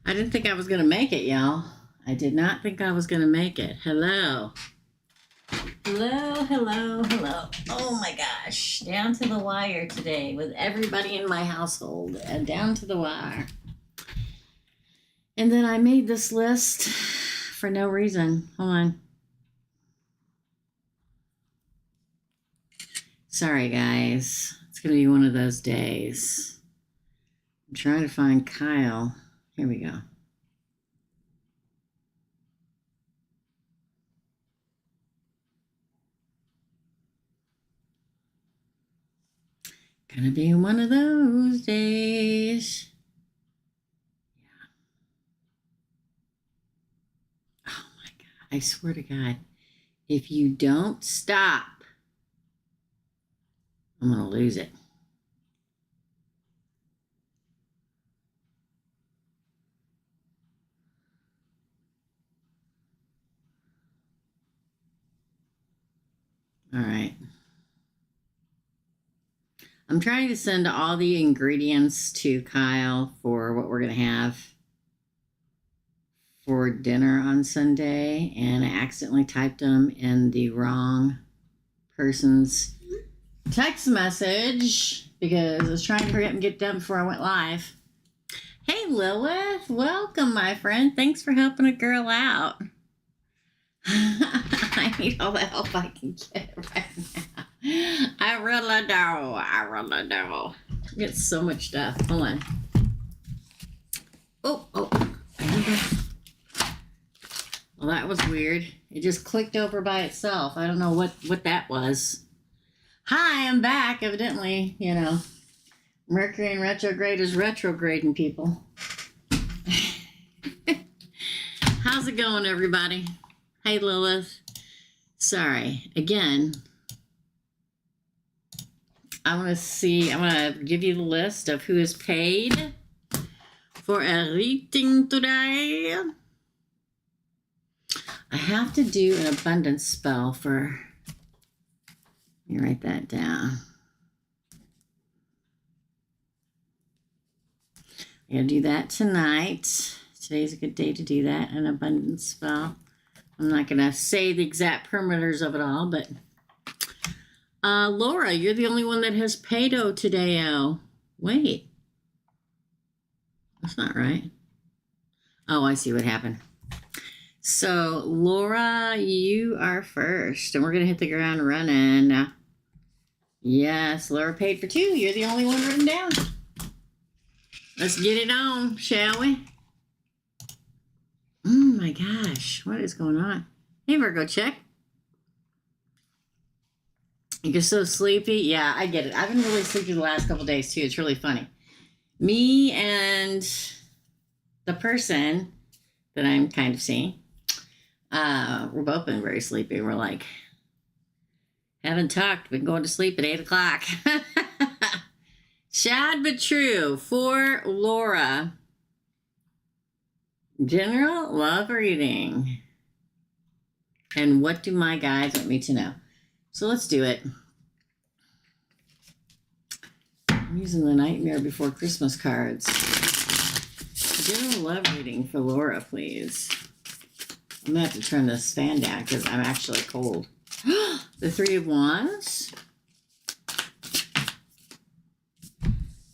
I didn't think I was going to make it, y'all. I did not think I was going to make it. Hello. Hello, hello, hello. Oh my gosh. Down to the wire today with everybody in my household. Down to the wire. And then I made this list for no reason. Hold on. Sorry, guys. It's going to be one of those days. I'm trying to find Kyle. Here we go. Gonna be one of those days. Yeah. Oh my God. I swear to God, if you don't stop, I'm gonna lose it. All right. I'm trying to send all the ingredients to Kyle for what we're going to have for dinner on Sunday, and I accidentally typed them in the wrong person's text message because I was trying to hurry up and get done before I went live. Hey, Lilith. Welcome, my friend. Thanks for helping a girl out. I need all the help I can get right now. I really do. I get so much stuff. Hold on. Oh. Well, that was weird. It just clicked over by itself. I don't know what that was. Hi, I'm back. Evidently, Mercury in retrograde is retrograding people. How's it going, everybody? Hey, Lilith. Sorry. Again, I want to give you the list of who is paid for a reading today. I have to do an abundance spell for, let me write that down. I gotta do that tonight. Today's a good day to do that, an abundance spell. I'm not gonna say the exact parameters of it all, but Laura, you're the only one that has paydo today. Oh, wait. That's not right. Oh, I see what happened. So, Laura, you are first, and we're going to hit the ground running. Yes, Laura paid for 2. You're the only one written down. Let's get it on, shall we? Oh, my gosh. What is going on? Hey, Virgo, check. You're so sleepy. Yeah, I get it. I've been really sleepy the last couple days, too. It's really funny. Me and the person that I'm kind of seeing, we're both been very sleepy. We're like, haven't talked. Been going to sleep at 8 o'clock. Sad but true. For Laura, general love reading. And what do my guides want me to know? So let's do it. I'm using the Nightmare Before Christmas cards. General love reading for Laura, please. I'm going to have to turn this fan down because I'm actually cold. The 3 of Wands.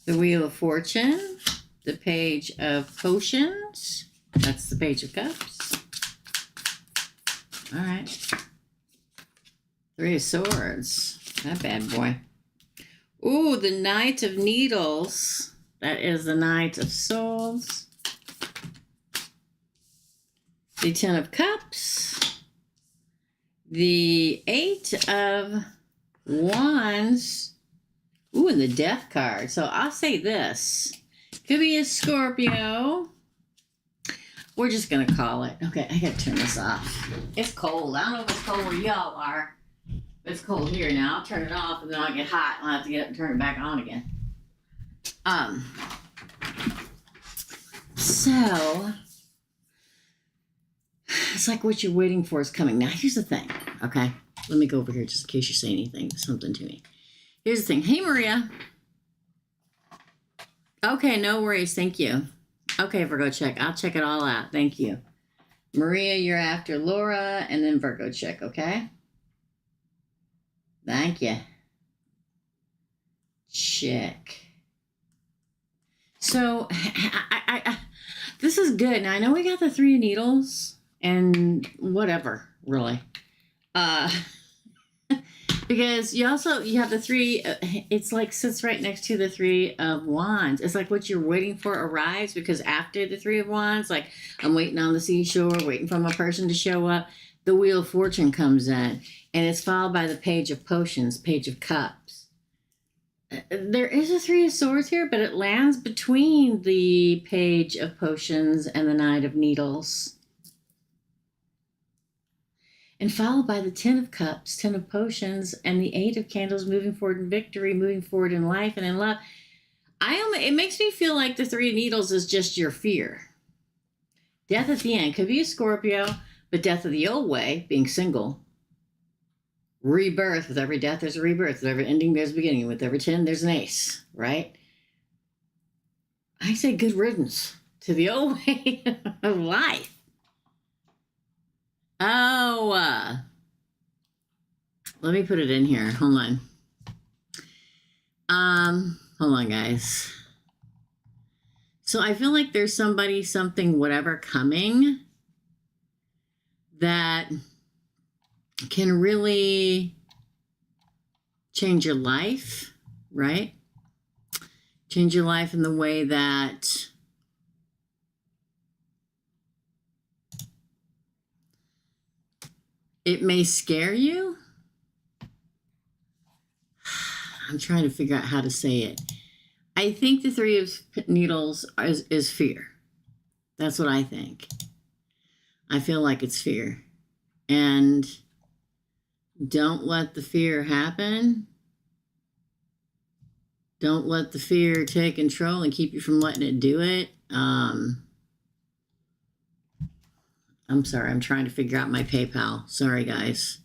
The Wheel of Fortune. The Page of Potions. That's the Page of Cups. All right. 3 of Swords. That bad boy. Ooh, the Knight of Needles. That is the Knight of Swords. The 10 of Cups. The 8 of Wands. Ooh, and the Death card. So I'll say this. Could be a Scorpio. We're just going to call it. Okay, I got to turn this off. It's cold. I don't know if it's cold where y'all are. It's cold here now. I'll turn it off and then I'll get hot and I'll have to get up and turn it back on again. So it's like what you're waiting for is coming. Now here's the thing, okay? Let me go over here just in case you say something to me. Here's the thing. Hey, Maria. Okay, no worries. Thank you. Okay, Virgo check. I'll check it all out. Thank you. Maria, you're after Laura, and then Virgo check, okay? Thank you. Check. So, this is good. Now, I know we got the 3 of needles and whatever, really. Because you have the 3, it's like sits right next to the 3 of Wands. It's like what you're waiting for arrives, because after the 3 of Wands, like I'm waiting on the seashore, waiting for my person to show up, the Wheel of Fortune comes in, and it's followed by the Page of Potions, Page of Cups. There is a 3 of Swords here, but it lands between the Page of Potions and the Knight of Needles. And followed by the 10 of Cups, 10 of Potions, and the 8 of Candles, moving forward in victory, moving forward in life and in love. It makes me feel like the 3 of Needles is just your fear. Death at the end. Could be a Scorpio, but death of the old way, being single. Rebirth. With every death, there's a rebirth. With every ending, there's a beginning. With every 10, there's an ace, right? I say good riddance to the old way of life. Oh, let me put it in here. Hold on, guys. So I feel like there's somebody, something, whatever coming that can really change your life, right? Change your life in the way that it may scare you. I'm trying to figure out how to say it. I think the 3 of Needles is fear. That's what I think. I feel like it's fear. And don't let the fear happen. Don't let the fear take control and keep you from letting it do it. I'm sorry, I'm trying to figure out my PayPal. Sorry, guys.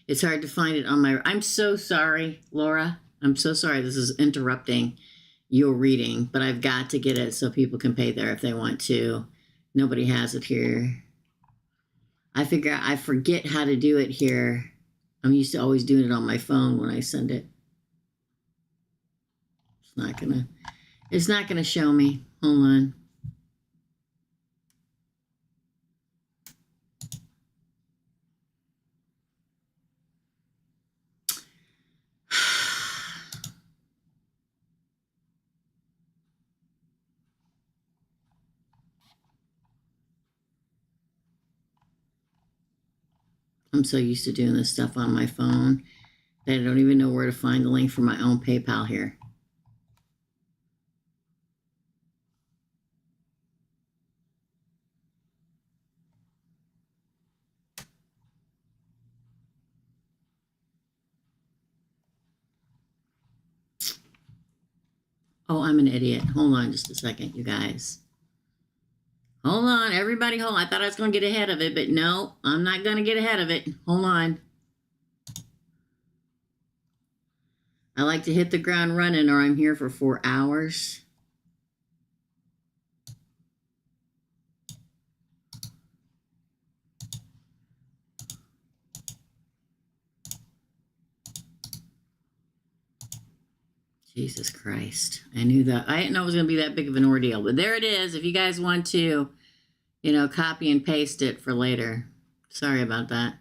It's hard to find it on my... I'm so sorry, Laura. I'm so sorry this is interrupting your reading, but I've got to get it so people can pay there if they want to. Nobody has it here. I forget how to do it here. I'm used to always doing it on my phone when I send it. It's not gonna show me. Hold on. I'm so used to doing this stuff on my phone that I don't even know where to find the link for my own PayPal here. Oh, I'm an idiot. Hold on just a second, you guys. Hold on, everybody, hold on. I thought I was going to get ahead of it, but no, I'm not going to get ahead of it. Hold on. I like to hit the ground running or I'm here for 4 hours. Jesus Christ. I knew that. I didn't know it was going to be that big of an ordeal, but there it is. If you guys want to, copy and paste it for later. Sorry about that.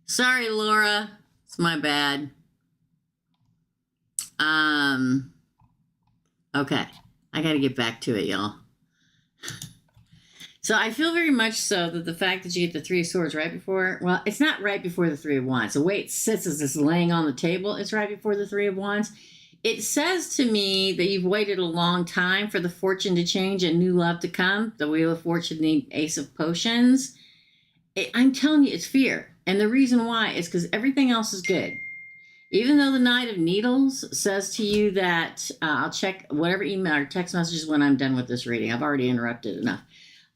Sorry, Laura. It's my bad. Okay. I got to get back to it, y'all. So I feel very much so that the fact that you get the 3 of Swords right before, well, it's not right before the 3 of Wands. The way it sits is this laying on the table. It's right before the 3 of Wands. It says to me that you've waited a long time for the fortune to change and new love to come. The Wheel of Fortune, the Ace of Potions. I'm telling you, it's fear. And the reason why is because everything else is good. Even though the Knight of Needles says to you that, I'll check whatever email or text messages when I'm done with this reading. I've already interrupted enough.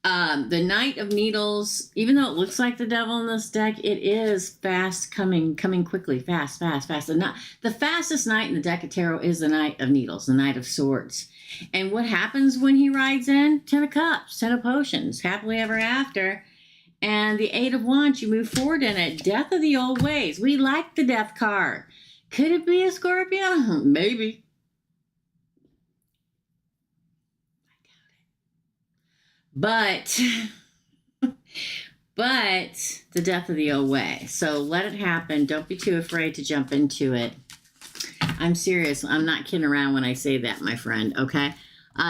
The Knight of Needles, even though it looks like the devil in this deck, it is fast coming quickly, fast. The fastest knight in the deck of tarot is the Knight of Needles, the Knight of Swords. And what happens when he rides in? 10 of Cups, 10 of Potions, happily ever after. And the 8 of Wands, you move forward in it. Death of the old ways. We like the death card. Could it be a Scorpio? Maybe. But the death of the old way. So let it happen. Don't be too afraid to jump into it. I'm serious. I'm not kidding around when I say that, my friend. Okay.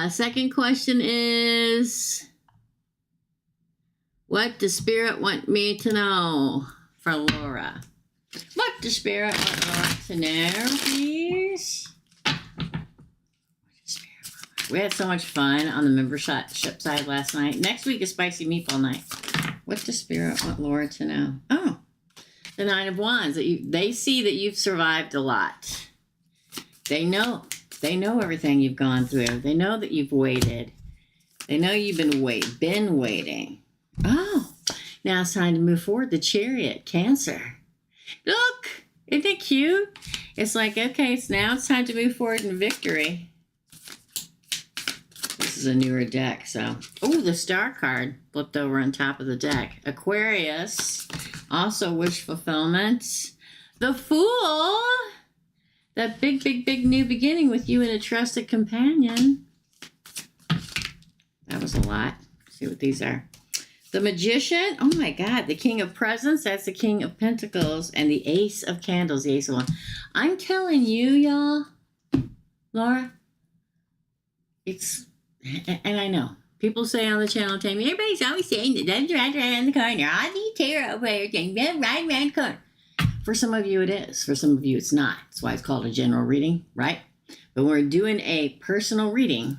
Second question is, what does Spirit want me to know for Laura? What does Spirit want Laura to know, please? We had so much fun on the membership side last night. Next week is Spicy Meatball Night. What does Spirit want Laura to know? Oh, the 9 of Wands. They see that you've survived a lot. They know everything you've gone through. They know that you've waited. They know you've been waiting. Oh, now it's time to move forward. The Chariot, Cancer. Look, isn't it cute? It's like, okay, now it's time to move forward in victory. This is a newer deck, so. Oh, the Star card flipped over on top of the deck. Aquarius, also wish fulfillment. The Fool, that big new beginning with you and a trusted companion. That was a lot. Let's see what these are. The Magician, oh my God, the King of Presents, that's the King of Pentacles, and the Ace of Candles, the Ace of Wands. I'm telling you, y'all, Laura, and I know, people say on the channel, everybody's always saying that doesn't ride around the corner. All these tarot players saying ride around the corner. For some of you it is. For some of you it's not. That's why it's called a general reading, right? But when we're doing a personal reading,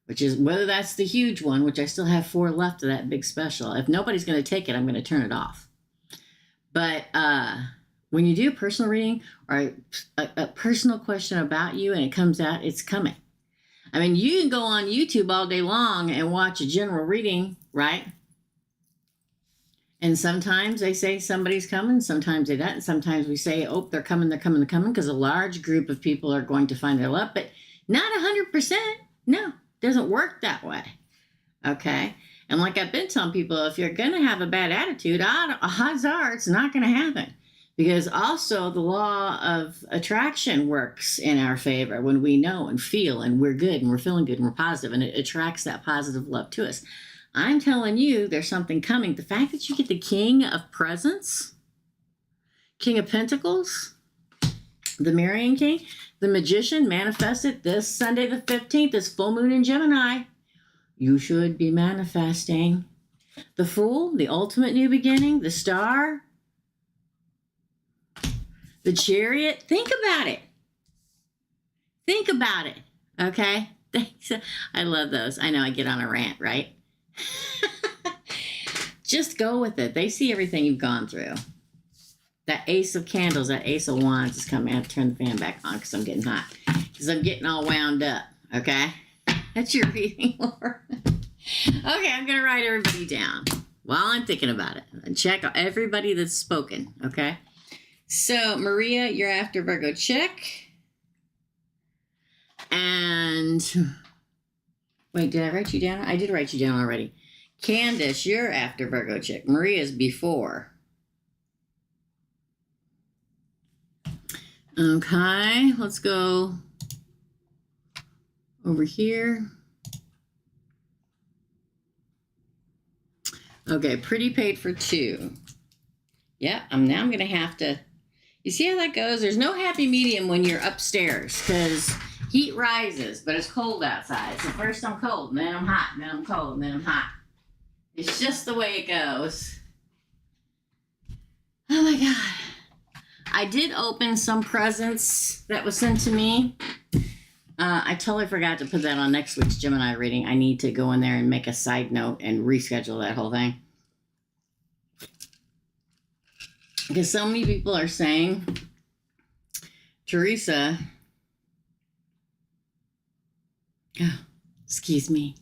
which is whether that's the huge one, which I still have 4 left of that big special. If nobody's going to take it, I'm going to turn it off. But when you do a personal reading or a personal question about you and it comes out, it's coming. I mean, you can go on YouTube all day long and watch a general reading, right? And sometimes they say somebody's coming, sometimes they don't. Sometimes we say, oh, they're coming, because a large group of people are going to find their love, but not 100%. No, it doesn't work that way. Okay? And like I've been telling people, if you're going to have a bad attitude, odds are it's not going to happen. Because also the law of attraction works in our favor when we know and feel and we're good and we're feeling good and we're positive, and it attracts that positive love to us. I'm telling you, there's something coming. The fact that you get the King of Presents, King of Pentacles, the Marrying King, the Magician manifested this Sunday the 15th, this full moon in Gemini. You should be manifesting. The Fool, the ultimate new beginning, the Star, the Chariot. Think about it. Think about it. Okay? I love those. I know I get on a rant, right? Just go with it. They see everything you've gone through. That Ace of Candles, that Ace of Wands is coming. I have to turn the fan back on because I'm getting hot. Because I'm getting all wound up. Okay? That's your reading, Laura. Okay, I'm going to write everybody down while I'm thinking about it. And check out everybody that's spoken. Okay? So, Maria, you're after Virgo. Check. And wait, did I write you down? I did write you down already. Candace, you're after Virgo. Check. Maria's before. Okay, let's go over here. Okay, Pretty paid for 2. Yeah, now I'm going to have to... You see how that goes? There's no happy medium when you're upstairs because heat rises, but it's cold outside. So first I'm cold, and then I'm hot, and then I'm cold, and then I'm hot. It's just the way it goes. Oh my God. I did open some presents that was sent to me. I totally forgot to put that on next week's Gemini reading. I need to go in there and make a side note and reschedule that whole thing. Because so many people are saying, Teresa, oh, excuse me.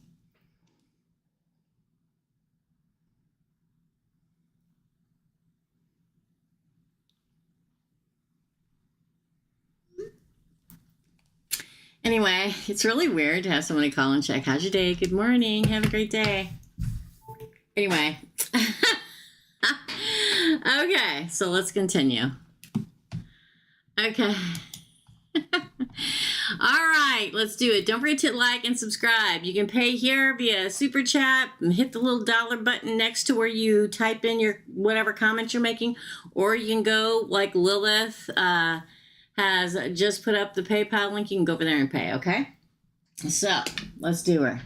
Anyway, it's really weird to have somebody call and check. How's your day? Good morning. Have a great day. Anyway. Okay, so let's continue. Okay. All right, let's do it. Don't forget to like and subscribe. You can pay here via super chat and hit the little dollar button next to where you type in your whatever comments you're making, or you can go like Lilith has just put up the PayPal link. You can go over there and pay, okay? So let's do her.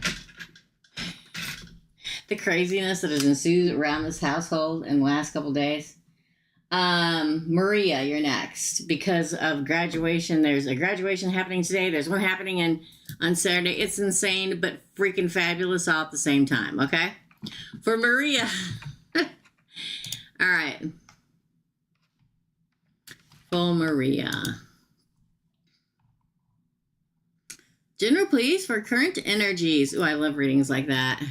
The craziness that has ensued around this household in the last couple days. Maria, you're next. Because of graduation, there's a graduation happening today. There's one happening on Saturday. It's insane, but freaking fabulous all at the same time, okay? For Maria. All right. For Maria. General, please, for current energies. Oh, I love readings like that.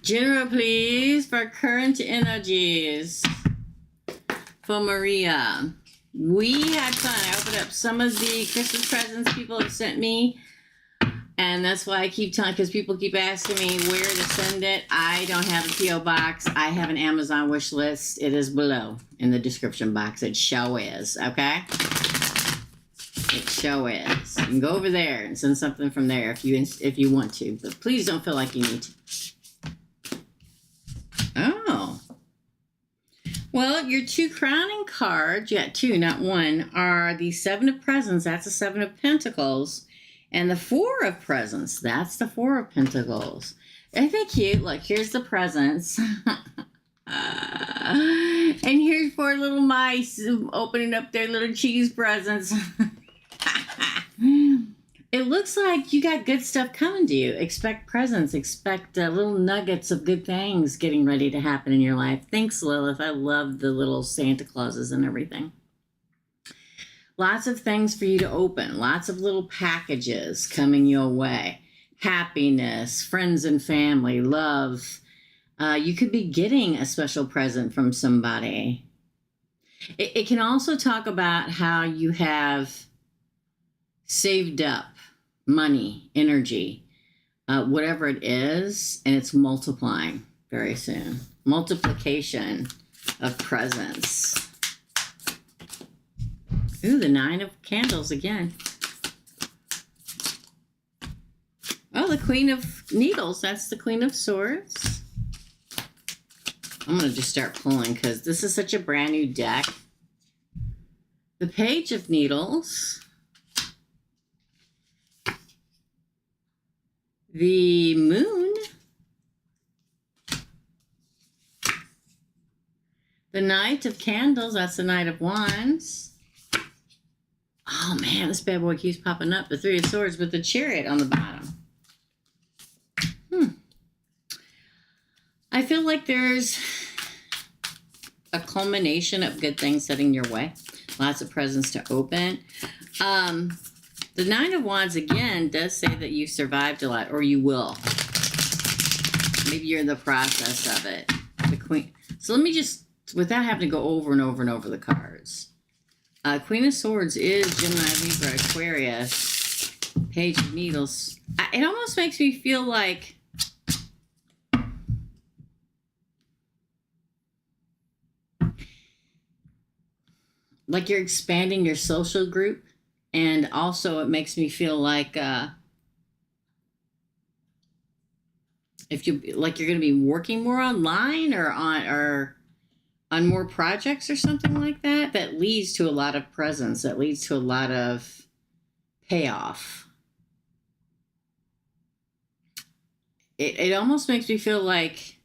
General, please, for current energies. For Maria. We had fun. I opened up some of the Christmas presents people have sent me. And that's why I keep telling, because people keep asking me where to send it. I don't have a P.O. box. I have an Amazon wish list. It is below in the description box. It show is, okay? It show is. You can go over there and send something from there if you want to. But please don't feel like you need to. Oh. Well, your two crowning cards, you got two, not one, are the Seven of Presents. That's the Seven of Pentacles. And the Four of Presents. That's the Four of Pentacles. Isn't that cute? Look, here's the presents. And here's four little mice opening up their little cheese presents. It looks like you got good stuff coming to you. Expect presents. Expect little nuggets of good things getting ready to happen in your life. Thanks, Lilith. I love the little Santa Clauses and everything. Lots of things for you to open. Lots of little packages coming your way. Happiness, friends and family, love. You could be getting a special present from somebody. It can also talk about how you have saved up money, energy, whatever it is, and it's multiplying very soon. Multiplication of presents. Ooh, the Nine of Candles again. Oh, the Queen of Needles. That's the Queen of Swords. I'm going to just start pulling because this is such a brand new deck. The Page of Needles. The Moon. The Knight of Candles. That's the Knight of Wands. Oh, man, this bad boy keeps popping up. The Three of Swords with the Chariot on the bottom. I feel like there's a culmination of good things heading your way. Lots of presents to open. The Nine of Wands, again, does say that you survived a lot, or you will. Maybe you're in the process of it. The Queen. So let me just, without having to go over and over and over the cards. Queen of Swords is Gemini, Libra, Aquarius. Page of Needles. It almost makes me feel like you're expanding your social group. And also it makes me feel like if you like you're going to be working more online or on more projects or something like that, that leads to a lot of presence, that leads to a lot of payoff. It almost makes me feel like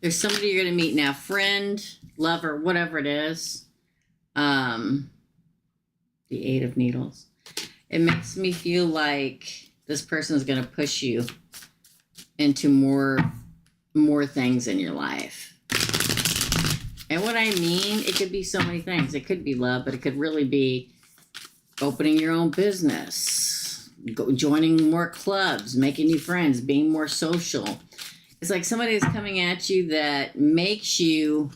there's somebody you're going to meet now, friend, lover, whatever it is. The Eight of Needles. It makes me feel like this person is going to push you into more things in your life. And what I mean, it could be so many things. It could be love, but it could really be opening your own business, joining more clubs, making new friends, being more social, It's like somebody is coming at you that makes you,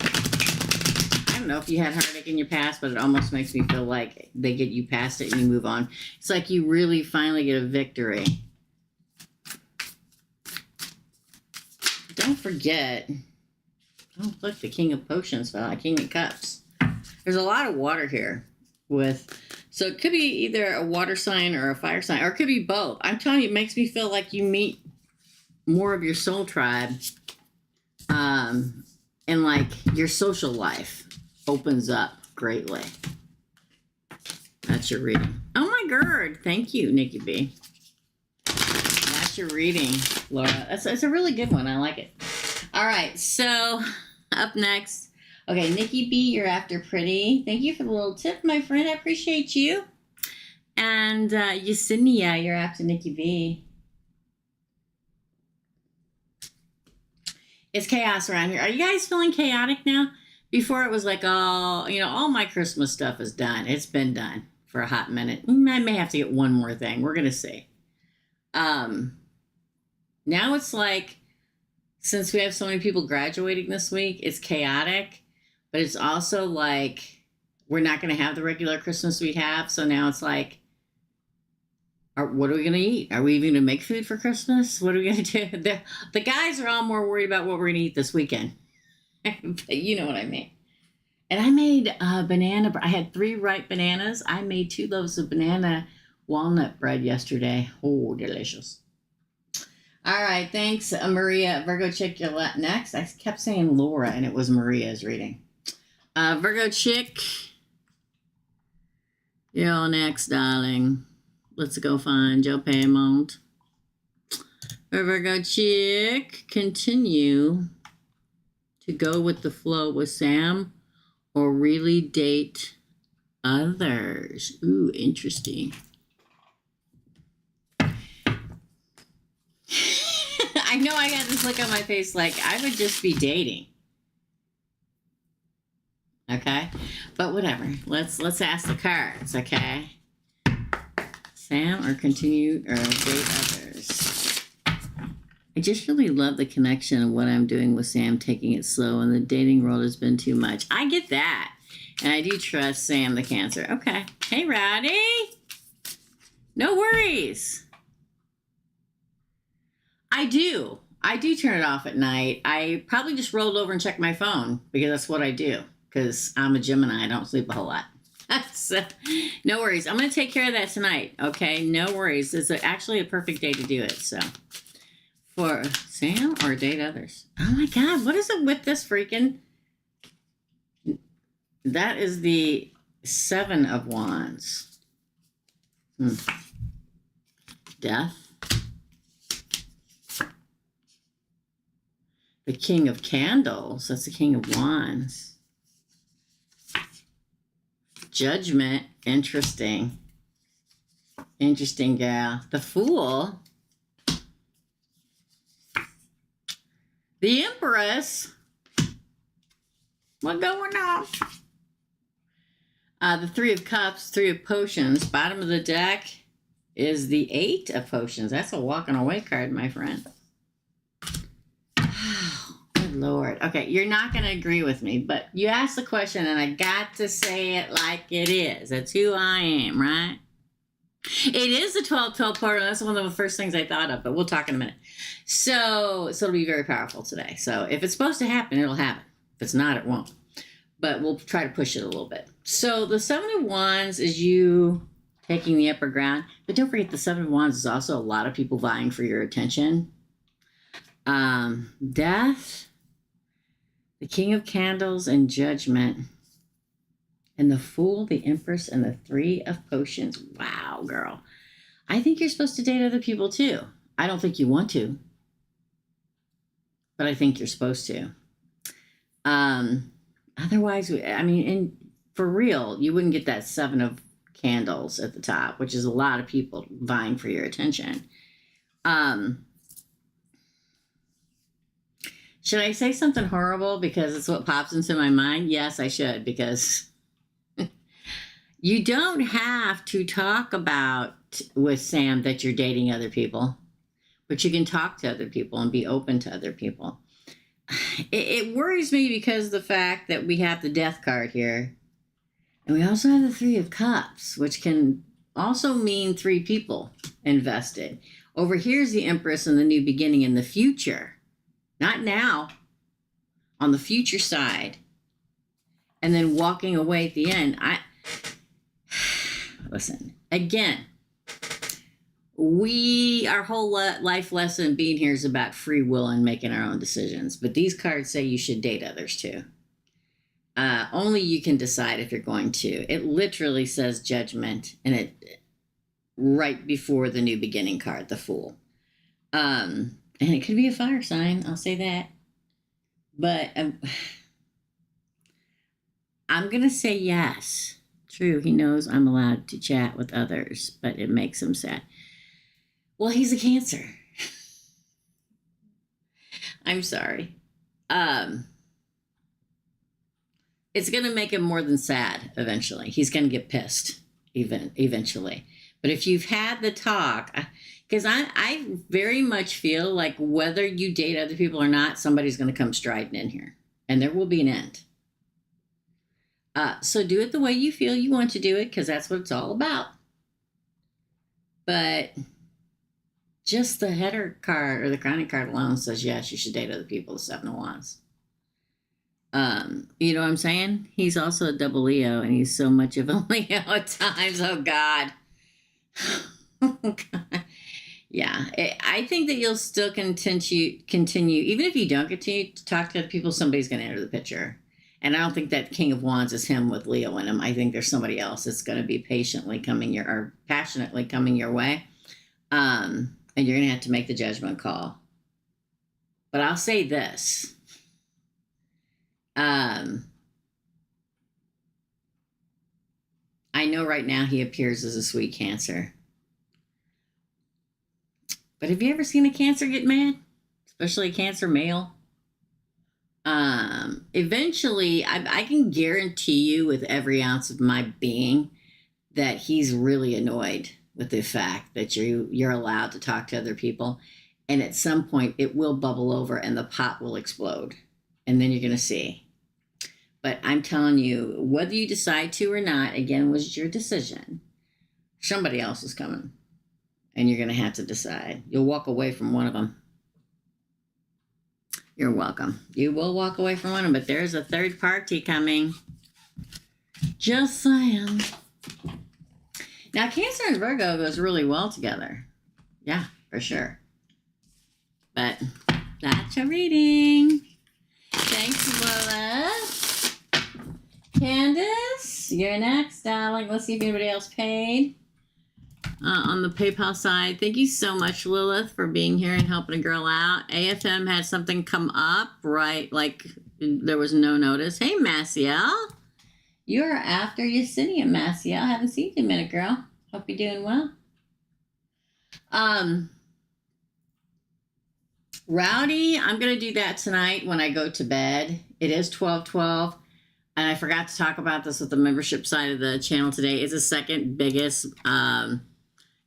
I don't know if you had heartache in your past, but it almost makes me feel like they get you past it and you move on. It's like you really finally get a victory. Don't forget, oh, look, the King of Potions fell out, King of Cups. There's a lot of water here so it could be either a water sign or a fire sign, or it could be both. I'm telling you, it makes me feel like you meet more of your soul tribe, and like your social life opens up greatly. That's your reading. Oh my God. Thank you, Nikki B. That's your reading, Laura. That's a really good one. I like it. All right. So up next. Okay, Nikki B, you're after Pretty. Thank you for the little tip, my friend. I appreciate you. And Yesenia, you're after Nikki B. It's chaos around here. Are you guys feeling chaotic now? Before it was like, oh, you know, all my Christmas stuff is done. It's been done for a hot minute. I may have to get one more thing. We're going to see. Now it's like, since we have so many people graduating this week, it's chaotic. But it's also like, we're not going to have the regular Christmas we'd have. So now it's like, what are we going to eat? Are we even going to make food for Christmas? What are we going to do? The guys are all more worried about what we're going to eat this weekend. But you know what I mean. And I made banana. I had 3 ripe bananas. I made 2 loaves of banana walnut bread yesterday. Oh, delicious. All right. Thanks, Maria. Virgo Chick, you're next. I kept saying Laura, and it was Maria's reading. Virgo Chick, you're all next, darling. Let's go find Joe Paymont. Virgo Chick, continue to go with the flow with Sam or really date others. Ooh, interesting. I know I got this look on my face like I would just be dating. Okay? But whatever. Let's ask the cards, okay? Sam or continue or date others. I just really love the connection of what I'm doing with Sam, taking it slow, and the dating world has been too much. I get that. And I do trust Sam the Cancer. Okay. Hey, Rowdy. No worries. I do turn it off at night. I probably just rolled over and checked my phone because that's what I do. Because I'm a Gemini. I don't sleep a whole lot. So, no worries. I'm going to take care of that tonight. Okay? No worries. It's actually a perfect day to do it. So, for Sam or date others. Oh my God. What is it with this freaking? That is the 7 of Wands. Death. The King of Candles. That's the King of Wands. Judgment. Interesting. Interesting gal. The Fool. The Empress. What going on? The 3 of Cups, 3 of Potions. Bottom of the deck is the 8 of Potions. That's a walking away card, my friend. Good Lord. Okay, you're not going to agree with me, but you asked the question, and I got to say it like it is. That's who I am, right? It is the 12-12 portal. That's one of the first things I thought of, but we'll talk in a minute. So it'll be very powerful today. So if it's supposed to happen, it'll happen. If it's not, it won't. But we'll try to push it a little bit. So the 7 of Wands is you taking the upper ground. But don't forget, the 7 of Wands is also a lot of people vying for your attention. Death, the King of Candles, and Judgment. And the Fool, the Empress, and the 3 of Potions. Wow, girl. I think you're supposed to date other people too. I don't think you want to. But I think you're supposed to. Otherwise, I mean, for real, you wouldn't get that 7 of Candles at the top, which is a lot of people vying for your attention. Should I say something horrible because it's what pops into my mind? Yes, I should, because you don't have to talk about with Sam that you're dating other people. but you can talk to other people and be open to other people. It worries me because of the fact that we have the Death card here. And we also have the Three of Cups, which can also mean 3 people invested. Over here is the Empress and the new beginning in the future. Not now. On the future side. And then walking away at the end. Listen, again, our whole life lesson being here is about free will and making our own decisions. But these cards say you should date others too. Only you can decide if you're going to. It literally says judgment, and it right before the new beginning card, the Fool. And it could be a fire sign, I'll say that. But I'm going to say yes. True, he knows I'm allowed to chat with others, but it makes him sad. Well, he's a Cancer. I'm sorry. It's going to make him more than sad eventually. He's going to get pissed eventually. But if you've had the talk, because I very much feel like whether you date other people or not, somebody's going to come striding in here. And there will be an end. So do it the way you feel you want to do it, because that's what it's all about. But just the header card or the crowning card alone says, yes, you should date other people, the Seven of Wands. You know what I'm saying? He's also a double Leo, and he's so much of a Leo at times. Oh, God. Oh, God. Yeah. I think that you'll still continue, even if you don't continue to talk to other people, somebody's going to enter the picture. And I don't think that King of Wands is him with Leo in him. I think there's somebody else that's going to be passionately coming your way. And you're going to have to make the judgment call. But I'll say this. I know right now he appears as a sweet Cancer. But have you ever seen a Cancer get mad? Especially a Cancer male? Eventually, I can guarantee you with every ounce of my being that he's really annoyed with the fact that you're allowed to talk to other people. And at some point, it will bubble over and the pot will explode. And then you're going to see. But I'm telling you, whether you decide to or not, again, was your decision. Somebody else is coming. And you're going to have to decide. You'll walk away from one of them. You're welcome. You will walk away from one of them, but there's a third party coming. Just saying. Now, Cancer and Virgo goes really well together. Yeah, for sure. But that's your reading. Thanks, Lola. Candace, you're next, darling. Let's see if anybody else paid on the PayPal side. Thank you so much, Lilith, for being here and helping a girl out. AFM had something come up, right? Like there was no notice. Hey, Maciel. You're after Yesenia, Maciel. Haven't seen you in a minute, girl. Hope you're doing well. Rowdy, I'm going to do that tonight when I go to bed. It is 12/12. And I forgot to talk about this with the membership side of the channel today. It's the second biggest.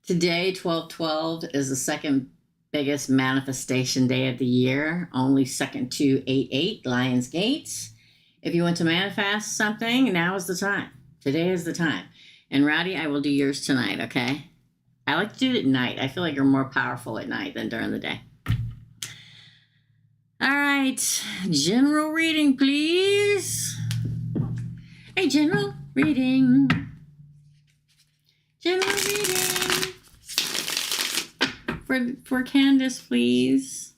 Today, 12/12 is the second biggest manifestation day of the year. Only second to 8/8, Lions Gates. If you want to manifest something, now is the time. Today is the time. And Rowdy, I will do yours tonight, okay? I like to do it at night. I feel like you're more powerful at night than during the day. All right. General reading, please. Hey, general reading. General reading. For Candace, please.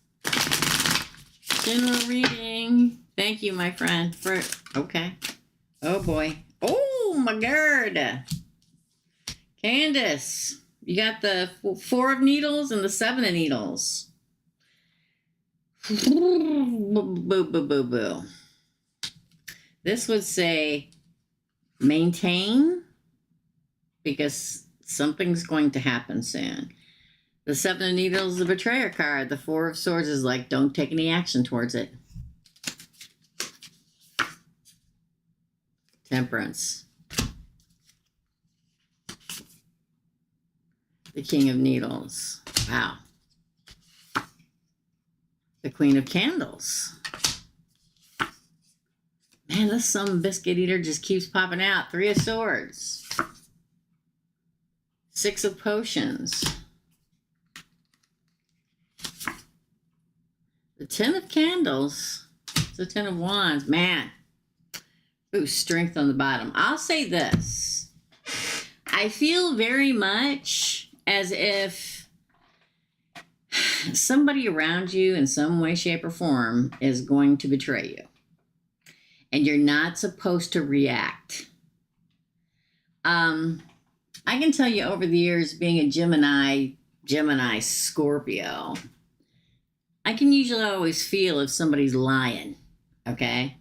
General reading. Thank you, my friend. Okay. Oh, boy. Oh, my God. Candace, you got the 4 of needles and the 7 of needles. Boo, boo, boo, boo. This would say maintain, because something's going to happen soon. The 7 of needles is the betrayer card. The 4 of swords is like, don't take any action towards it. Temperance. The King of Needles. Wow. the Queen of Candles. Man, this some biscuit eater just keeps popping out. Three of Swords. Six of Potions. The Ten of Candles. The Ten of Wands. Man. Ooh, strength on the bottom. I'll say this. I feel very much as if somebody around you in some way, shape, or form is going to betray you. And you're not supposed to react. I can tell you over the years, being a Gemini, Scorpio, I can usually always feel if somebody's lying, okay?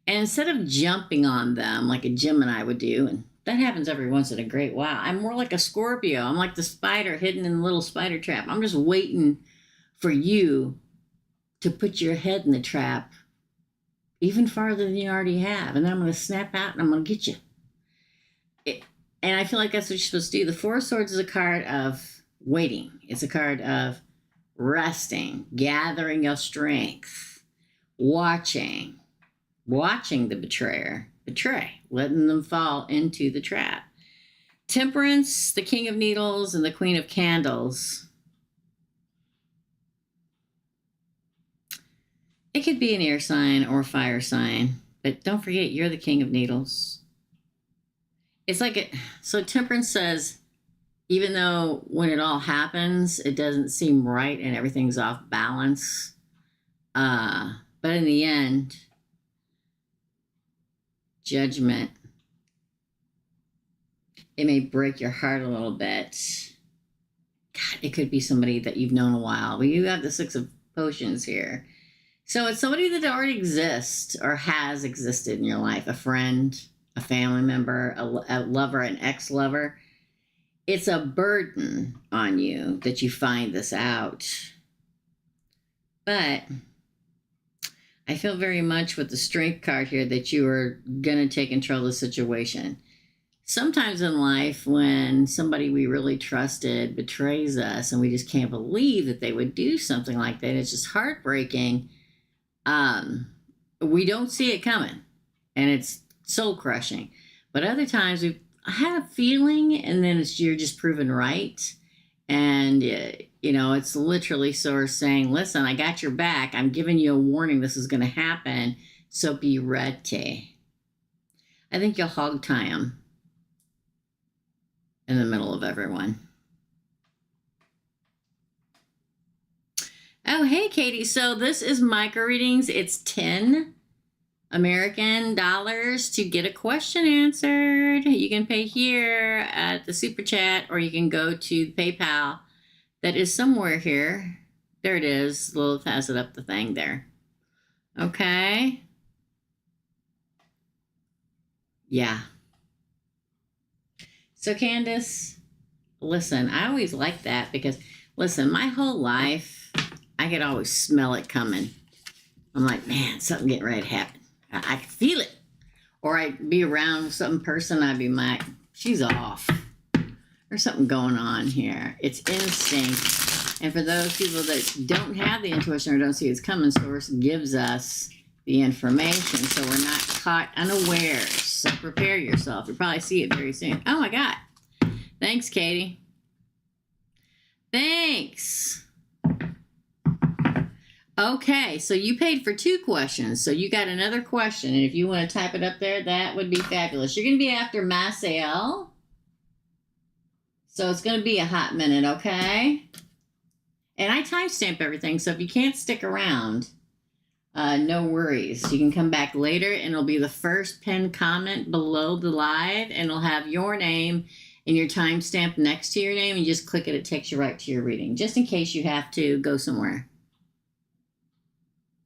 And instead of jumping on them like a Gemini would do, and that happens every once in a great while, I'm more like a Scorpio. I'm like the spider hidden in the little spider trap. I'm just waiting for you to put your head in the trap even farther than you already have. And then I'm going to snap out and I'm going to get you. And I feel like that's what you're supposed to do. The Four of Swords is a card of waiting. It's a card of resting, gathering your strength, watching the betrayer betray, letting them fall into the trap. Temperance, the King of Needles, and the Queen of Candles. It could be an air sign or fire sign, but don't forget you're the King of Needles. It's like so Temperance says, even though when it all happens, it doesn't seem right and everything's off balance, but in the end, Judgment, it may break your heart a little bit. God, it could be somebody that you've known a while, but you have the Six of Potions here. So it's somebody that already exists or has existed in your life, a friend, a family member, a lover, an ex-lover. It's a burden on you that you find this out. But I feel very much with the Strength card here that you are going to take control of the situation. Sometimes in life, when somebody we really trusted betrays us and we just can't believe that they would do something like that, it's just heartbreaking. We don't see it coming, and it's soul crushing. But other times we've had a feeling, and then you're just proven right. And, it's literally sort of saying, listen, I got your back. I'm giving you a warning. This is going to happen. So be ready. I think you'll hog tie him in the middle of everyone. Oh, hey, Katie. So this is micro readings. It's 10 American dollars to get a question answered. You can pay here at the Super Chat, or you can go to PayPal. That is somewhere here. There it is. Lilith has it up the thing there. Okay. Yeah. So Candace, listen, I always like that because, listen, my whole life, I could always smell it coming. I'm like, man, something getting ready to happen. I could feel it. Or I'd be around some person, I'd be like, she's off. There's something going on here. It's instinct. And for those people that don't have the intuition or don't see it's coming, Source gives us the information so we're not caught unawares. So prepare yourself. You'll probably see it very soon. Oh my God. Thanks, Katie. Thanks. Okay, so you paid for 2 questions. So you got another question. And if you want to type it up there, that would be fabulous. You're going to be after Masael. So it's going to be a hot minute, okay? And I timestamp everything, so if you can't stick around, no worries. You can come back later, and it'll be the first pinned comment below the live, and it'll have your name and your timestamp next to your name, and you just click it. It takes you right to your reading, just in case you have to go somewhere.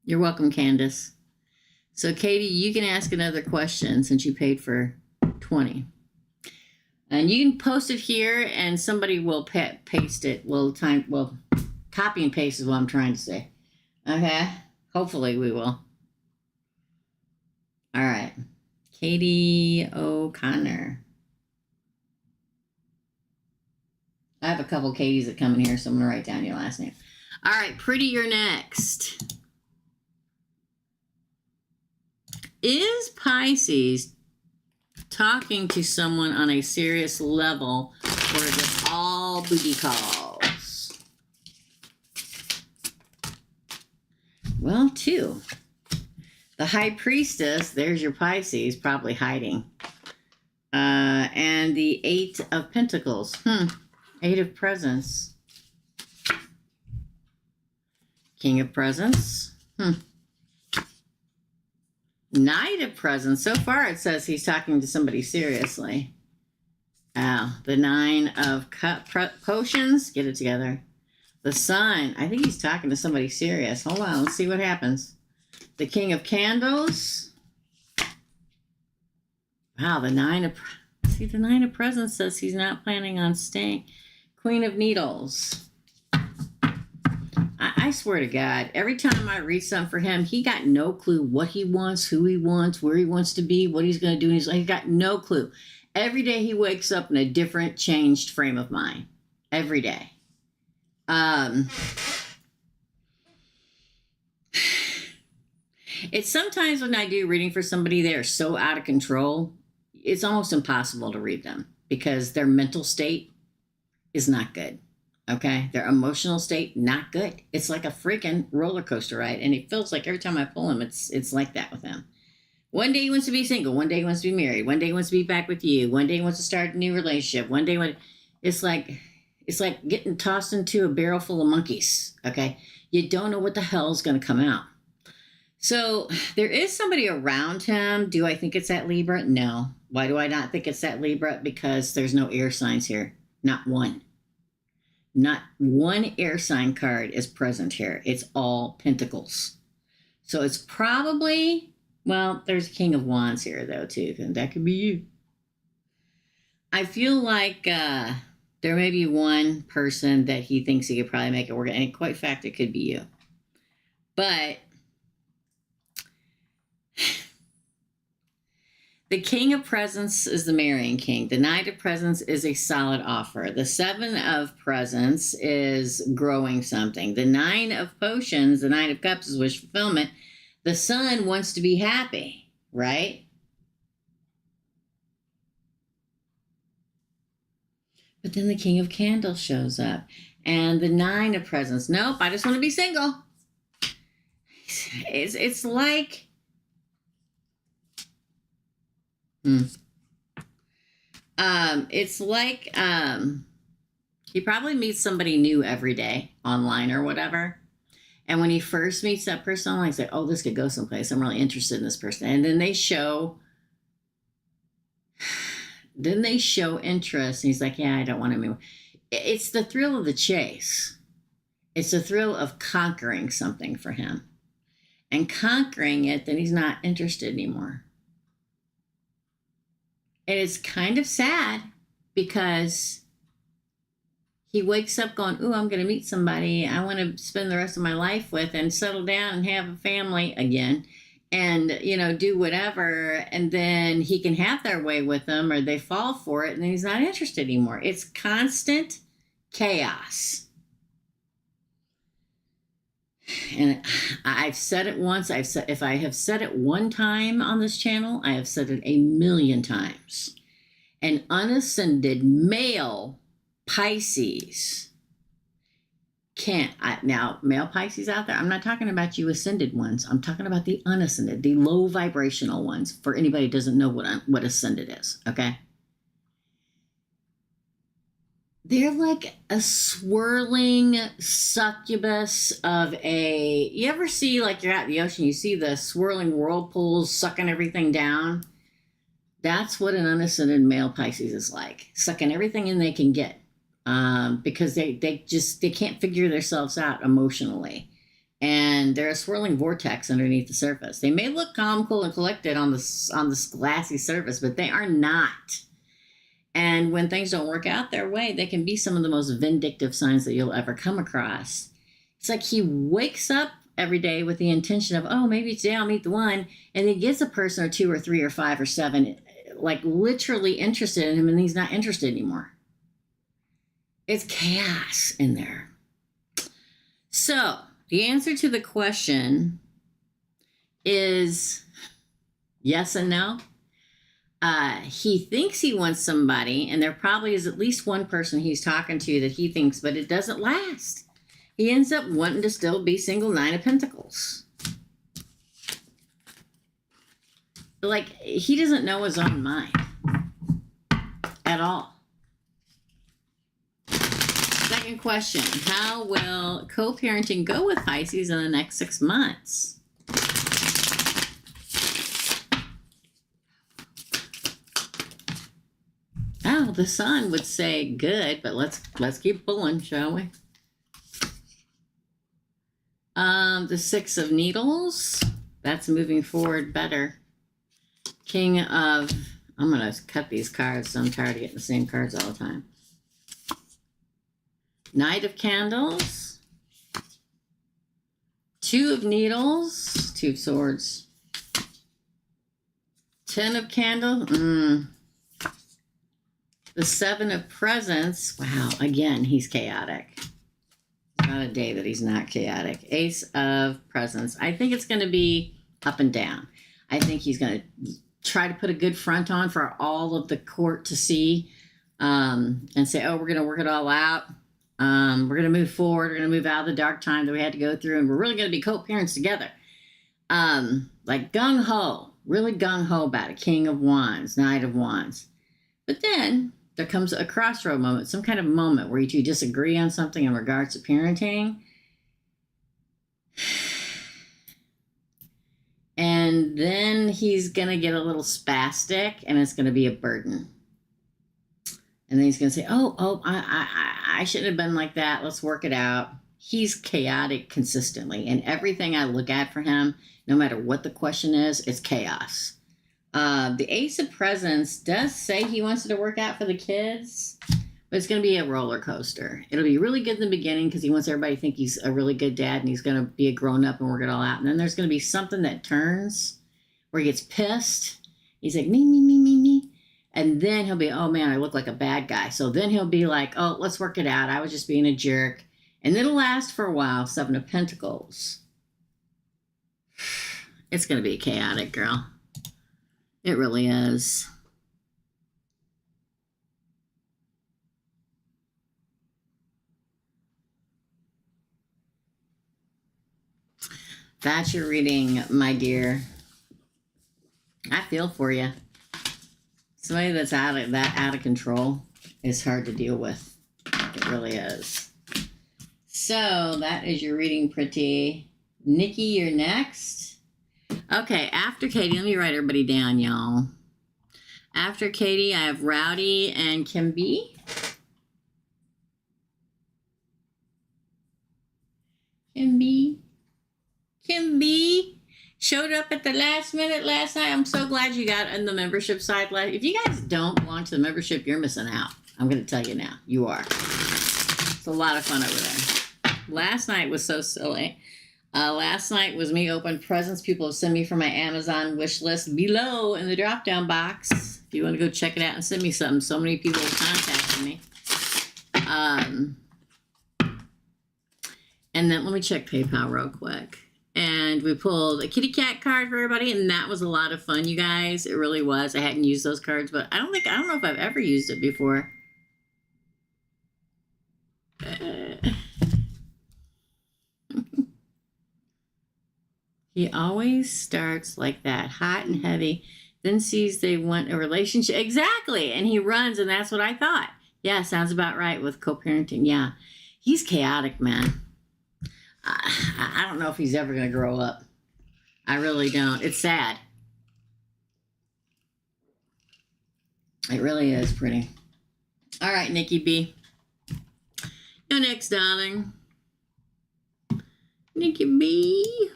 You're welcome, Candace. So, Katie, you can ask another question since you paid for 20. And you can post it here, and somebody will paste it. Well, copy and paste is what I'm trying to say. Okay? Hopefully we will. All right. Katie O'Connor. I have a couple Katies that come in here, so I'm going to write down your last name. All right, Pretty, you're next. Is Pisces talking to someone on a serious level, or is it all booty calls? Well, 2. The High Priestess, there's your Pisces, probably hiding. And the 8 of Pentacles. 8 of Presents. King of Presents. Knight of Presents. So far it says he's talking to somebody seriously. The 9 of Potions. Get it together. The Sun. I think he's talking to somebody serious. Hold on. Let's see what happens. The King of Candles. Wow, the 9 of... See, the 9 of Presents says he's not planning on staying. Queen of Needles. I swear to God, every time I read something for him, he got no clue what he wants, who he wants, where he wants to be, what he's going to do. He got no clue. Every day he wakes up in a different, changed frame of mind. Every day. It's sometimes when I do reading for somebody, they are so out of control, it's almost impossible to read them because their mental state is not good. Okay? Their emotional state, not good. It's like a freaking roller coaster ride. And it feels like every time I pull him, it's like that with him. One day he wants to be single. One day he wants to be married. One day he wants to be back with you. One day he wants to start a new relationship. One day it's like getting tossed into a barrel full of monkeys. Okay? You don't know what the hell is going to come out. So there is somebody around him. Do I think it's that Libra? No. Why do I not think it's that Libra? Because there's no air signs here. Not one. Not one air sign card is present here. It's all Pentacles. So it's probably, well, there's King of Wands here, though, too. And that could be you. I feel like there may be one person that he thinks he could probably make it work. And quite fact, it could be you. But the King of Presents is the marrying king. The Knight of Presents is a solid offer. The 7 of Presents is growing something. The 9 of Potions, the 9 of Cups is wish fulfillment. The Sun wants to be happy, right? But then the King of Candles shows up. And the 9 of Presents. Nope, I just want to be single. It's like... It's like he probably meets somebody new every day online or whatever. And when he first meets that person online, he's like, oh, this could go someplace. I'm really interested in this person. And then they show interest. And he's like, yeah, I don't want to move. It's the thrill of the chase. It's the thrill of conquering something for him. And conquering it, then he's not interested anymore. And it's kind of sad because he wakes up going, ooh, I'm going to meet somebody I want to spend the rest of my life with and settle down and have a family again and, do whatever. And then he can have their way with them or they fall for it and then he's not interested anymore. It's constant chaos. And I've said it once. If I have said it one time on this channel, I have said it 1,000,000 times. An unascended male Pisces can't. Now, male Pisces out there, I'm not talking about you ascended ones. I'm talking about the unascended, the low vibrational ones. For anybody who doesn't know what ascended is, okay? They're like a swirling succubus of you ever see, like you're out in the ocean, you see the swirling whirlpools sucking everything down? That's what an unascended male Pisces is like, sucking everything in they can get because they can't figure themselves out emotionally. And they're a swirling vortex underneath the surface. They may look calm, cool, and collected on this glassy surface, but they are not. And when things don't work out their way, they can be some of the most vindictive signs that you'll ever come across. It's like he wakes up every day with the intention of, oh, maybe today I'll meet the one. And he gets a person or 2 or 3 or 5 or 7, like literally interested in him, and he's not interested anymore. It's chaos in there. So the answer to the question is yes and no. He thinks he wants somebody, and there probably is at least one person he's talking to that he thinks, but it doesn't last. He ends up wanting to still be single, Nine of Pentacles. Like, he doesn't know his own mind at all. Second question, how will co-parenting go with Pisces in the next 6 months? Oh, the Sun would say good, but let's keep pulling, shall we? The Six of Needles, that's moving forward better. King of, I'm going to cut these cards, so I'm tired of getting the same cards all the time. Knight of Candles, Two of Needles, Two of Swords, Ten of Candles, the Seven of Presents. Wow, again, he's chaotic. Not a day that he's not chaotic. Ace of Presents. I think it's going to be up and down. I think he's going to try to put a good front on for all of the court to see, and say, oh, we're going to work it all out. We're going to move forward. We're going to move out of the dark time that we had to go through, and we're really going to be co-parents together. Like gung-ho, really gung-ho about it. King of Wands, Knight of Wands. But then there comes a crossroad moment, some kind of moment where you two disagree on something in regards to parenting. And then he's going to get a little spastic, and it's going to be a burden. And then he's going to say, I shouldn't have been like that. Let's work it out. He's chaotic consistently. And everything I look at for him, no matter what the question is, it's chaos. The Ace of Presents does say he wants it to work out for the kids, but it's going to be a roller coaster. It'll be really good in the beginning because he wants everybody to think he's a really good dad and he's going to be a grown-up and work it all out. And then there's going to be something that turns where he gets pissed. He's like, me. And then he'll be, oh, man, I look like a bad guy. So then he'll be like, oh, let's work it out. I was just being a jerk. And it'll last for a while. Seven of Pentacles. It's going to be chaotic, girl. It really is. That's your reading, my dear. I feel for you. Somebody that's out of control is hard to deal with. It really is. So that is your reading, pretty. Nikki, you're next. Okay, after Katie, let me write everybody down, y'all. After Katie, I have Rowdy and Kimby. Kimby showed up at the last minute last night. I'm so glad you got on the membership side. If you guys don't belong to the membership, you're missing out. I'm going to tell you now. You are. It's a lot of fun over there. Last night was so silly. Last night was me opening presents people have sent me from my Amazon wish list below in the drop-down box. If you want to go check it out and send me something. So many people have contacted me. And then let me check PayPal real quick. And we pulled a kitty cat card for everybody, and that was a lot of fun, you guys. It really was. I hadn't used those cards, but I don't know if I've ever used it before. He always starts like that, hot and heavy, then sees they want a relationship. Exactly. And he runs, and that's what I thought. Yeah, sounds about right with co-parenting. Yeah. He's chaotic, man. I don't know if he's ever going to grow up. I really don't. It's sad. It really is pretty. All right, Nikki B. You're next, darling. Nikki B.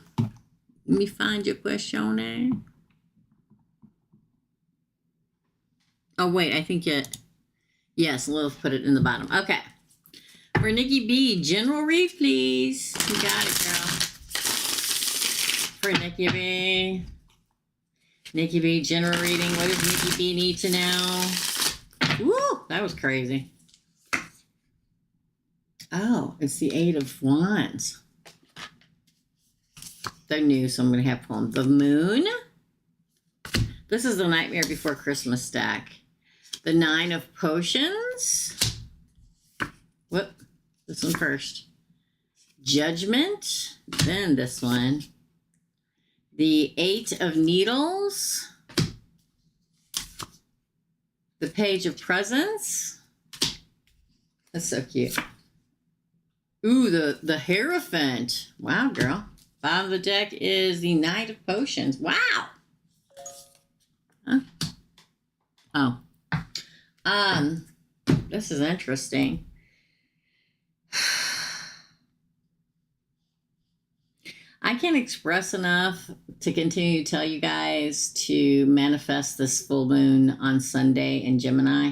Let me find your question. Oh, wait, I think yes, Lilith put it in the bottom. Okay. For Nikki B, general read, please. You got it, girl. For Nikki B. Nikki B, general reading. What does Nikki B need to know? Woo, that was crazy. Oh, it's the Eight of Wands. They're new, so I'm going to have pull them. The Moon. This is the Nightmare Before Christmas stack. The Nine of Potions. Whoop. This one first. Judgment. Then this one. The Eight of Needles. The Page of Presents. That's so cute. Ooh, the Hierophant. Wow, girl. Bottom of the deck is the Knight of Potions. Wow. Huh? Oh. This is interesting. I can't express enough to continue to tell you guys to manifest this full moon on Sunday in Gemini.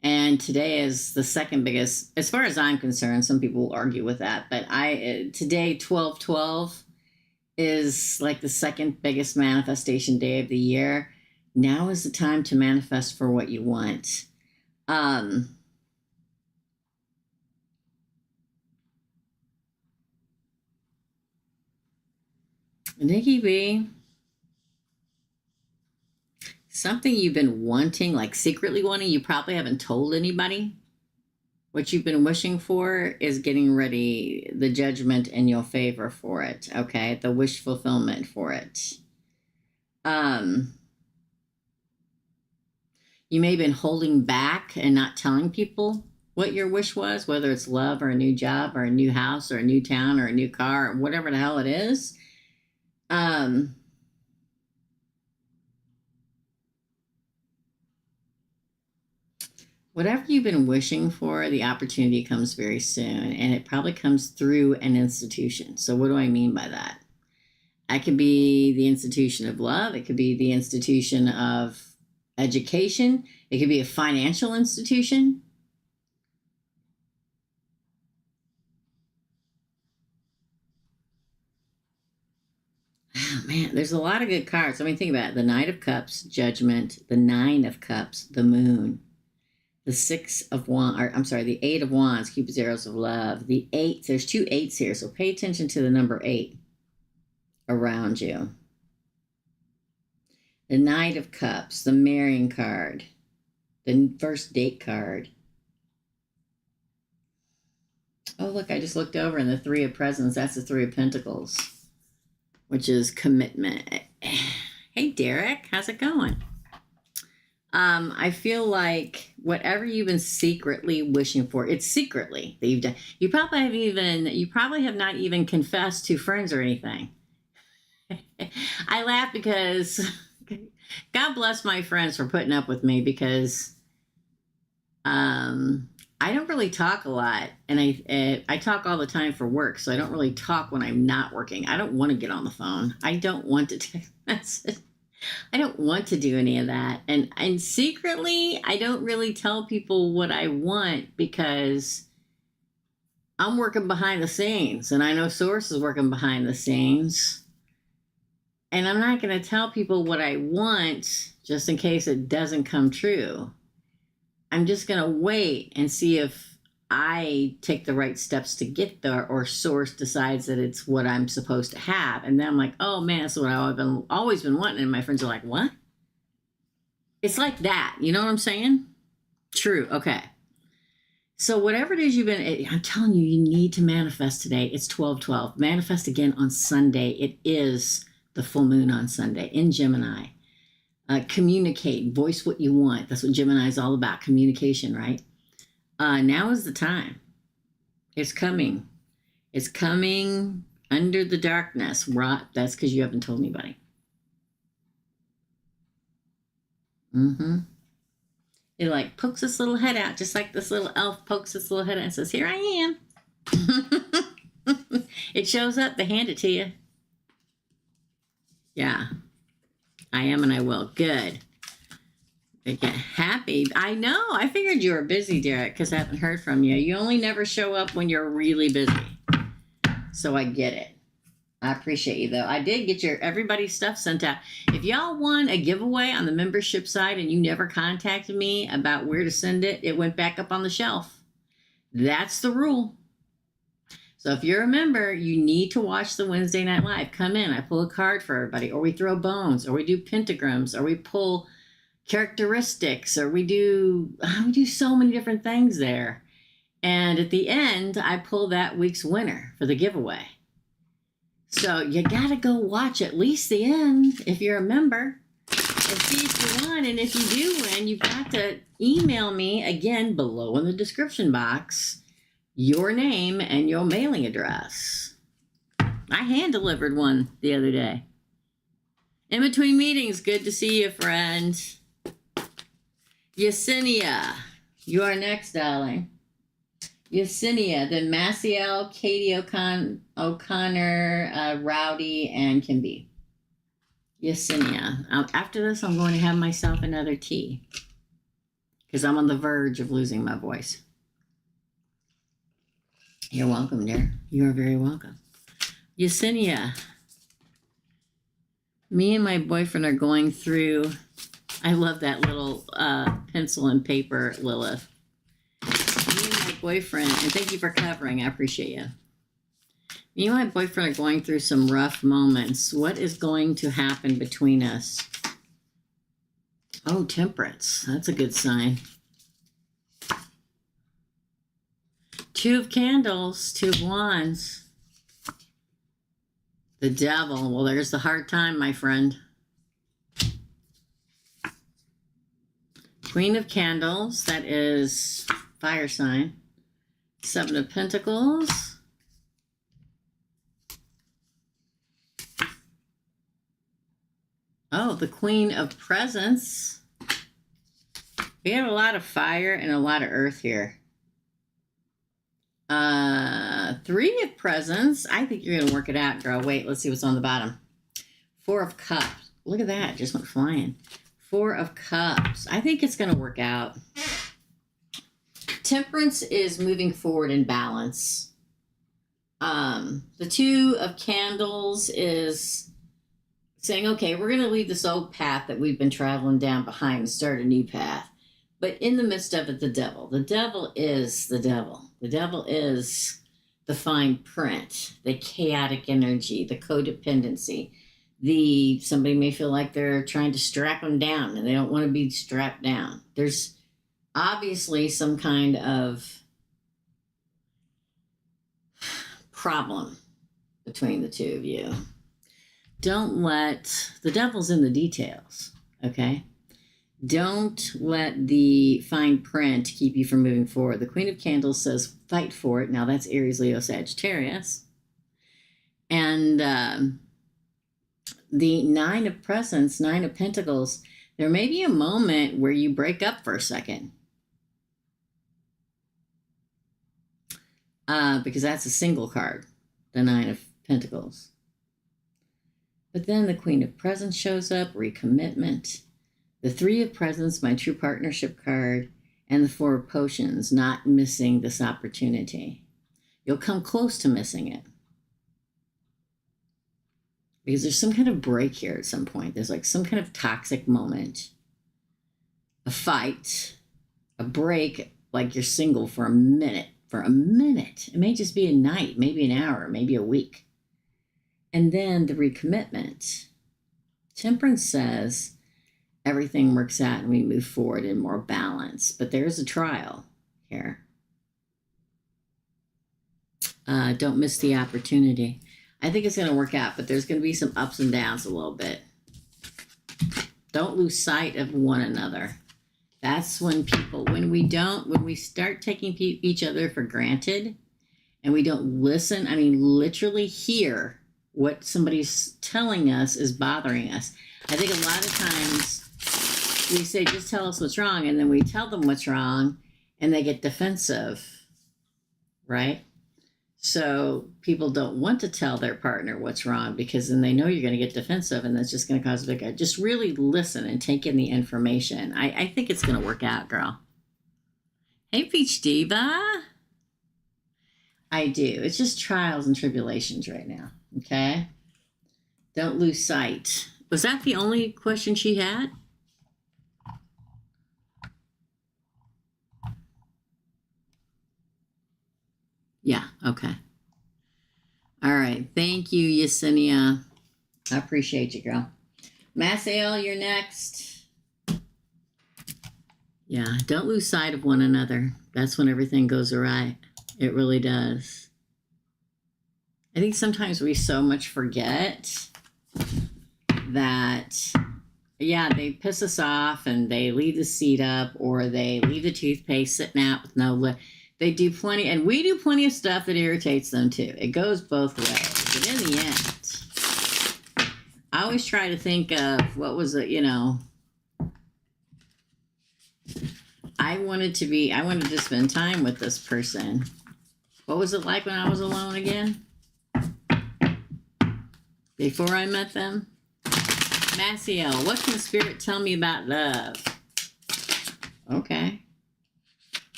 And today is the second biggest, as far as I'm concerned. Some people will argue with that, but today 12/12 is like the second biggest manifestation day of the year. Now is the time to manifest for what you want. Nikki B, something you've been wanting, like secretly wanting, you probably haven't told anybody. What you've been wishing for is getting ready, the judgment in your favor for it, okay? The wish fulfillment for it. You may have been holding back and not telling people what your wish was, whether it's love or a new job or a new house or a new town or a new car or whatever the hell it is. Whatever you've been wishing for, the opportunity comes very soon, and it probably comes through an institution. So what do I mean by that? It could be the institution of love. It could be the institution of education. It could be a financial institution. Oh, man, there's a lot of good cards. I mean, think about it. The Knight of Cups, Judgment, the Nine of Cups, the Moon, the Six of Wands, or I'm sorry, the Eight of Wands, Cupid's arrows of love, the Eight, there's two eights here, so pay attention to the number 8 around you. The Knight of Cups, the marrying card, the first date card. Oh, look, I just looked over and the Three of Presents, that's the Three of Pentacles, which is commitment. Hey, Derek, how's it going? I feel like whatever you've been secretly wishing for, it's secretly that you've done. You probably have not even confessed to friends or anything. I laugh because God bless my friends for putting up with me, because I don't really talk a lot, and I talk all the time for work, so I don't really talk when I'm not working. I don't want to get on the phone. I don't want to text message. I don't want to do any of that. And secretly, I don't really tell people what I want, because I'm working behind the scenes, and I know Source is working behind the scenes. And I'm not going to tell people what I want just in case it doesn't come true. I'm just going to wait and see if I take the right steps to get there, or Source decides that it's what I'm supposed to have. And then I'm like, oh man, that's what I've always been wanting. And my friends are like, what? It's like that. You know what I'm saying? True. Okay. So whatever it is you've been, I'm telling you, you need to manifest today. It's 12/12. Manifest again on Sunday. It is the full moon on Sunday in Gemini. Communicate, voice what you want. That's what Gemini is all about, communication, right? Now is the time. It's coming. It's coming under the darkness. Right? That's because you haven't told anybody. It like pokes its little head out, just like this little elf pokes its little head out and says, here I am. It shows up, they hand it to you. Yeah. I am and I will. Good. I get happy. I know. I figured you were busy, Derek, because I haven't heard from you. You only never show up when you're really busy. So I get it. I appreciate you, though. I did get everybody's stuff sent out. If y'all won a giveaway on the membership side and you never contacted me about where to send it, it went back up on the shelf. That's the rule. So if you're a member, you need to watch the Wednesday Night Live. Come in, I pull a card for everybody, or we throw bones, or we do pentagrams, or we pull characteristics, or we do so many different things there. And at the end, I pull that week's winner for the giveaway. So you got to go watch at least the end if you're a member and see if you won. And if you do win, you've got to email me again below in the description box your name and your mailing address. I hand delivered one the other day. In between meetings, good to see you, friend. Yesenia, you are next, darling. Yesenia, then Maciel, Katie O'Connor, Rowdy, and Kimby. Yesenia. After this, I'm going to have myself another tea because I'm on the verge of losing my voice. You're welcome, dear. You are very welcome. Yesenia, me and my boyfriend are going through, I love that little pencil and paper, Lilith. Me and my boyfriend, and thank you for covering, I appreciate you. Me and my boyfriend are going through some rough moments. What is going to happen between us? Oh, temperance. That's a good sign. Two of candles, two of wands. The devil. Well, there's the hard time, my friend. Queen of candles. That is fire sign. Seven of pentacles. Oh, the Queen of presents. We have a lot of fire and a lot of earth here. Three of presents. I think you're going to work it out, girl. Wait, let's see what's on the bottom. Four of cups. Look at that. Just went flying. Four of cups. I think it's going to work out. Temperance is moving forward in balance. The two of candles is saying, okay, we're going to leave this old path that we've been traveling down behind and start a new path. But in the midst of it, the devil. The devil is the devil. The devil is the fine print, the chaotic energy, the codependency. Somebody may feel like they're trying to strap them down and they don't want to be strapped down. There's obviously some kind of problem between the two of you. Don't let, the devil's in the details, okay? Don't let the fine print keep you from moving forward. The Queen of Candles says, fight for it. Now that's Aries, Leo, Sagittarius. And the Nine of Presents, Nine of Pentacles, there may be a moment where you break up for a second. Because that's a single card, the Nine of Pentacles. But then the Queen of Presents shows up, recommitment. The Three of Presents, my true partnership card, and the Four of Potions, not missing this opportunity. You'll come close to missing it. Because there's some kind of break here at some point. There's like some kind of toxic moment. A fight, a break, like you're single for a minute. For a minute. It may just be a night, maybe an hour, maybe a week. And then the recommitment. Temperance says everything works out and we move forward in more balance. But there's a trial here. Don't miss the opportunity. I think it's going to work out, but there's going to be some ups and downs a little bit. Don't lose sight of one another. That's when when we start taking each other for granted and we don't listen, I mean, literally hear what somebody's telling us is bothering us. I think a lot of times we say, just tell us what's wrong. And then we tell them what's wrong and they get defensive, right? So people don't want to tell their partner what's wrong because then they know you're going to get defensive and that's just going to cause a big, just really listen and take in the information. I think it's going to work out, girl. Hey, Peach Diva. I do. It's just trials and tribulations right now. Okay. Don't lose sight. Was that the only question she had? Yeah, okay. All right. Thank you, Yesenia. I appreciate you, girl. Masael, you're next. Yeah, don't lose sight of one another. That's when everything goes awry. It really does. I think sometimes we so much forget that, yeah, they piss us off and they leave the seat up or they leave the toothpaste sitting out with no lid. They do plenty, and we do plenty of stuff that irritates them too. It goes both ways. But in the end, I always try to think of what was it, I wanted to spend time with this person. What was it like when I was alone again? Before I met them? Maciel, what can the Spirit tell me about love? Okay.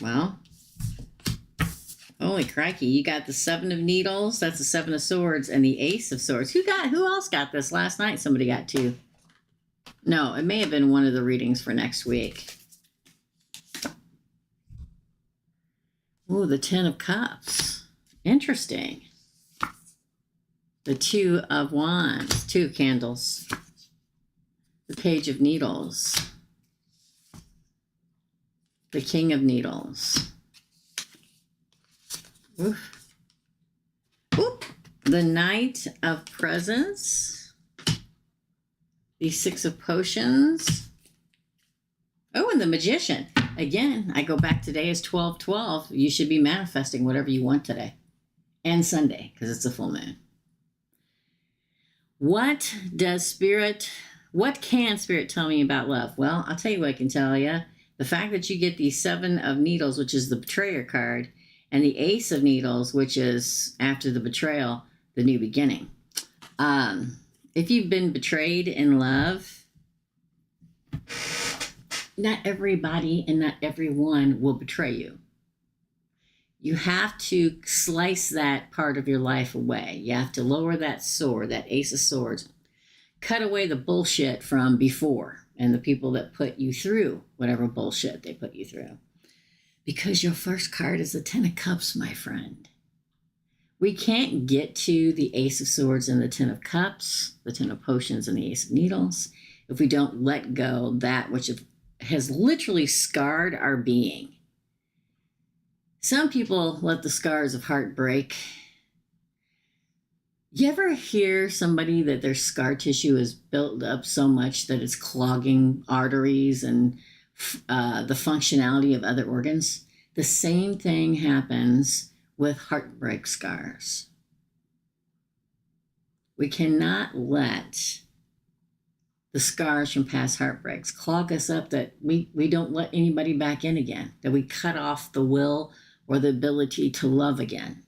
Well, holy crikey, you got the 7 of Needles, that's the 7 of Swords, and the Ace of Swords. Who else got this last night? Somebody got 2. No, it may have been one of the readings for next week. Ooh, the 10 of Cups. Interesting. The 2 of Wands, 2 of Candles. The Page of Needles. The King of Needles. Oof. Oop. The Knight of Presents. The 6 of Potions. Oh, and the Magician. Again, I go back, today is 12/12. You should be manifesting whatever you want today. And Sunday, because it's a full moon. What can Spirit tell me about love? Well, I'll tell you what I can tell you. The fact that you get the 7 of Needles, which is the Betrayer card, and the Ace of Needles, which is after the betrayal, the new beginning. If you've been betrayed in love, not everybody and not everyone will betray you. You have to slice that part of your life away. You have to lower that sword, that Ace of Swords. Cut away the bullshit from before and the people that put you through whatever bullshit they put you through. Because your first card is the 10 of Cups, my friend. We can't get to the Ace of Swords and the 10 of Cups, the 10 of Potions and the Ace of Needles, if we don't let go that which has literally scarred our being. Some people let the scars of heartbreak. You ever hear somebody that their scar tissue is built up so much that it's clogging arteries and the functionality of other organs? The same thing happens with heartbreak scars. We cannot let the scars from past heartbreaks clog us up that we don't let anybody back in again, that we cut off the will or the ability to love again.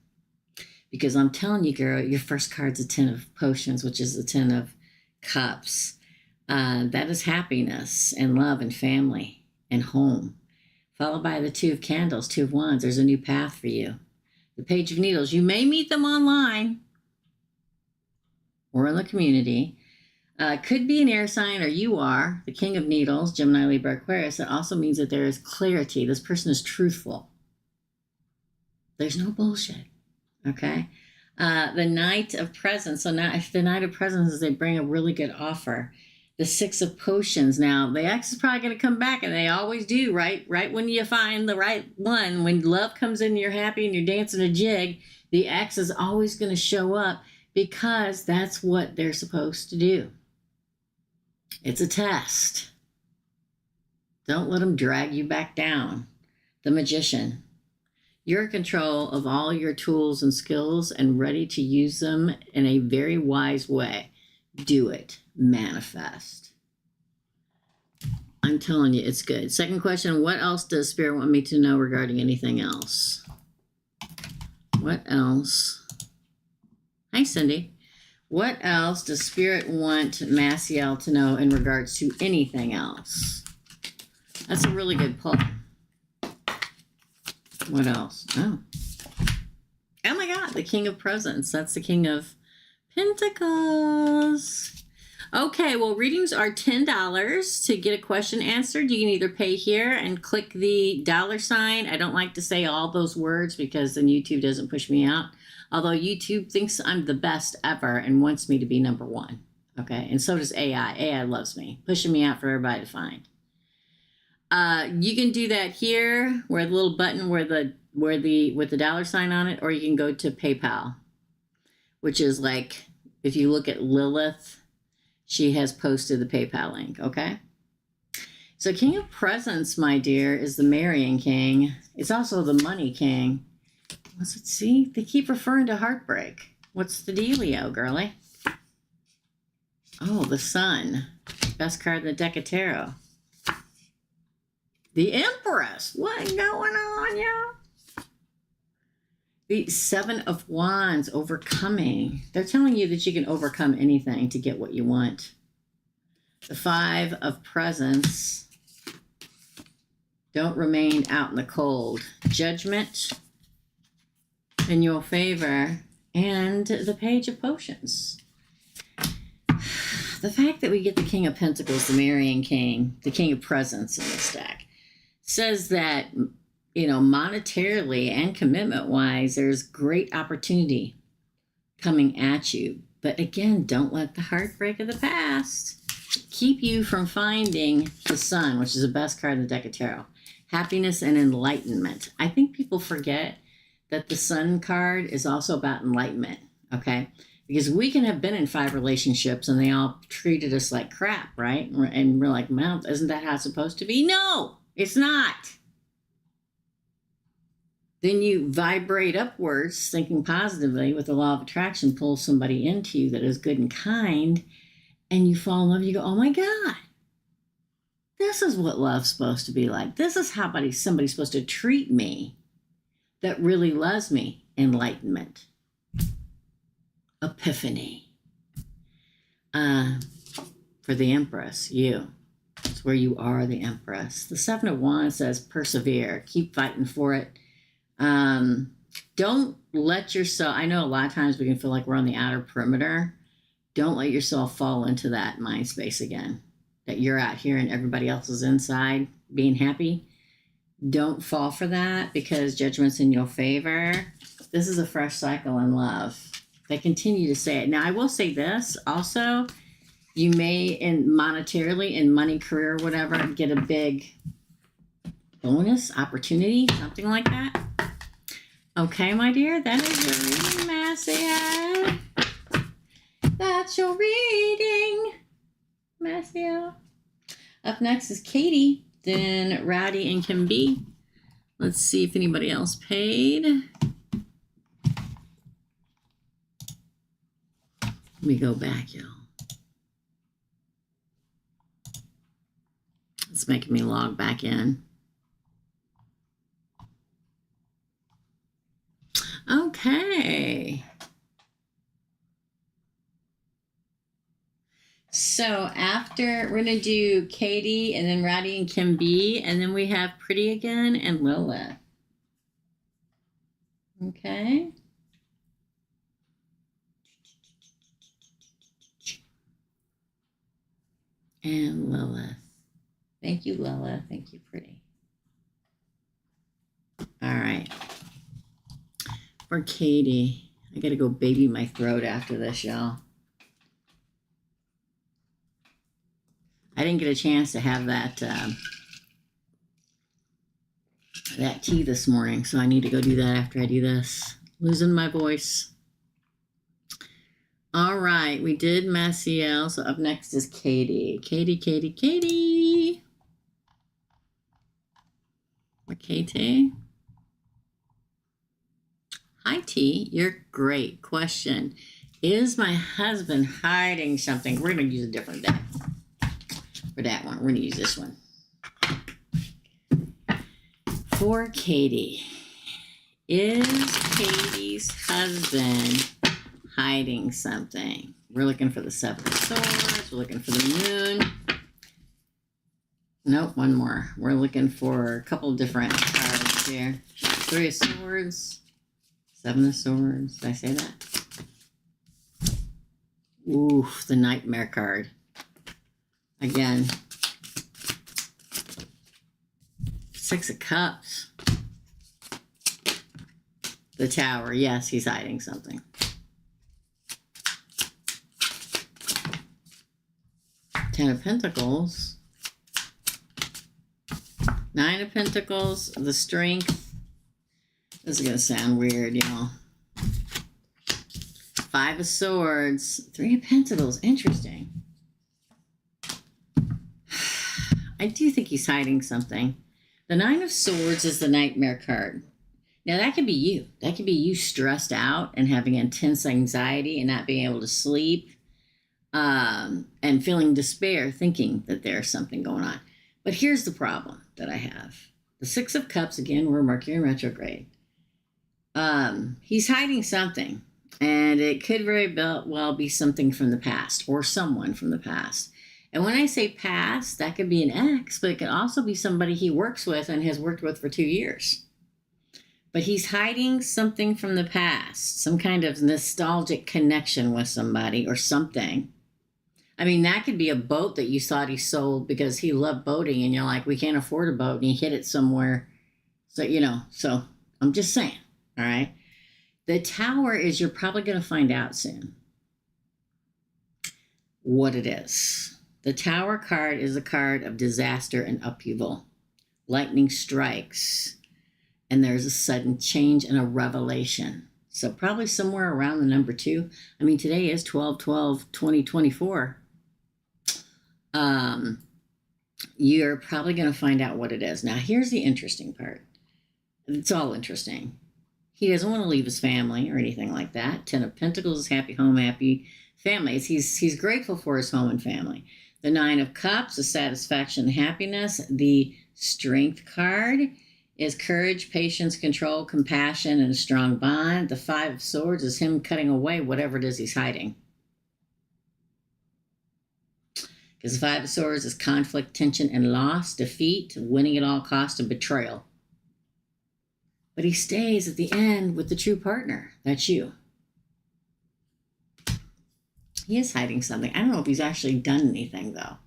Because I'm telling you, girl, your first card's a 10 of Potions, which is the 10 of Cups. That is happiness and love and family and home. Followed by the 2 of Candles, 2 of Wands. There's a new path for you. The Page of Needles. You may meet them online or in the community. Could be an air sign, or you are. The King of Needles, Gemini, Libra, Aquarius. It also means that there is clarity. This person is truthful. There's no bullshit. Okay. The Knight of Presents. So now, if the Knight of Presents is they bring a really good offer. The 6 of Potions. Now, the ex is probably going to come back, and they always do, right? Right when you find the right one, when love comes in, you're happy and you're dancing a jig, the ex is always going to show up because that's what they're supposed to do. It's a test. Don't let them drag you back down. The Magician. You're in control of all your tools and skills and ready to use them in a very wise way. Do it. Manifest. I'm telling you, it's good. Second question, what else does Spirit want me to know regarding anything else? What else? Hi, Cindy. What else does Spirit want Maciel to know in regards to anything else? That's a really good pull. What else? Oh my God, the King of Presents. That's the King of Pentacles. Okay, well, readings are $10 to get a question answered. You can either pay here and click the $sign. I don't like to say all those words because then YouTube doesn't push me out. Although YouTube thinks I'm the best ever and wants me to be number one. Okay, and so does AI. AI loves me, pushing me out for everybody to find. You can do that here, where the little button with the $sign on it, or you can go to PayPal, which is like, if you look at Lilith, she has posted the PayPal link, okay? So King of Presents, my dear, is the marrying king. It's also the money king. Let's see. They keep referring to heartbreak. What's the dealio, girlie? Oh, the Sun. Best card in the deck of tarot. The Empress. What's going on, y'all? The Seven of Wands, overcoming. They're telling you that you can overcome anything to get what you want. The Five of Presents. Don't remain out in the cold. Judgment in your favor. And the Page of Potions. The fact that we get the King of Pentacles, the marrying king, the King of Presents in this deck, says that, you know, monetarily and commitment-wise, there's great opportunity coming at you. But again, don't let the heartbreak of the past keep you from finding the Sun, which is the best card in the deck of tarot. Happiness and enlightenment. I think people forget that the Sun card is also about enlightenment, okay? Because we can have been in 5 relationships and they all treated us like crap, right? And we're like, well, isn't that how it's supposed to be? No, it's not. Then you vibrate upwards, thinking positively with the law of attraction, pulls somebody into you that is good and kind, and you fall in love. You go, oh my God, this is what love's supposed to be like. This is how somebody's supposed to treat me that really loves me. Enlightenment. Epiphany. For the Empress, you. It's where you are the Empress. The Seven of Wands says persevere. Keep fighting for it. Don't let yourself, I know a lot of times we can feel like we're on the outer perimeter. Don't let yourself fall into that mind space again, that you're out here and everybody else is inside being happy. Don't fall for that, because judgment's in your favor. This is a fresh cycle in love. They continue to say it. Now, I will say this also, you may, monetarily, in money, career, whatever, get a big bonus, opportunity, something like that. Okay, my dear, that is your reading, Marcia. That's your reading, Marcia. Up next is Katie, then Rowdy and Kim B. Let's see if anybody else paid. Let me go back, y'all. It's making me log back in. Okay. So after, we're going to do Katie and then Rowdy and Kim B. And then we have Pretty again and Lilith. Okay. And Lilith. Thank you, Lilith. Thank you, Pretty. All right. For Katie, I got to go baby my throat after this, y'all. I didn't get a chance to have that that tea this morning, so I need to go do that after I do this. Losing my voice. All right, we did Maciel, so up next is Katie. Katie. Okay, T. Hi, T. You're great. Question. Is my husband hiding something? We're going to use a different deck. For that one, we're going to use this one. For Katie. Is Katie's husband hiding something? We're looking for the Seven of Swords. We're looking for the Moon. Nope, one more. We're looking for a couple different cards here. Three of Swords. Seven of Swords. Did I say that? Oof, the Nightmare card. Again. Six of Cups. The Tower. Yes, he's hiding something. Ten of Pentacles. Nine of Pentacles. The Strength. This is going to sound weird, y'all. Five of Swords. Three of Pentacles. Interesting. I do think he's hiding something. The Nine of Swords is the Nightmare card. Now, that could be you. That could be you stressed out and having intense anxiety and not being able to sleep and feeling despair, thinking that there's something going on. But here's the problem that I have. The Six of Cups, again, we're Mercury in retrograde. He's hiding something, and it could very well be something from the past or someone from the past. And when I say past, that could be an ex, but it could also be somebody he works with and has worked with for 2 years. But he's hiding something from the past, some kind of nostalgic connection with somebody or something. I mean, that could be a boat that you thought he sold because he loved boating and you're like, we can't afford a boat, and he hid it somewhere. So, you know, so I'm just saying, all right? The Tower is, you're probably going to find out soon what it is. The Tower card is a card of disaster and upheaval. Lightning strikes, and there's a sudden change and a revelation. So probably somewhere around the number 2. I mean, today is 12/12/2024. You're probably going to find out what it is. Now, here's the interesting part. It's all interesting. He doesn't want to leave his family or anything like that. Ten of Pentacles is happy home, happy family. He's grateful for his home and family. The Nine of Cups is satisfaction and happiness. The Strength card is courage, patience, control, compassion, and a strong bond. The Five of Swords is him cutting away whatever it is he's hiding. Because the Five of Swords is conflict, tension, and loss, defeat, winning at all costs, and betrayal. But he stays at the end with the true partner. That's you. He is hiding something. I don't know if he's actually done anything, though.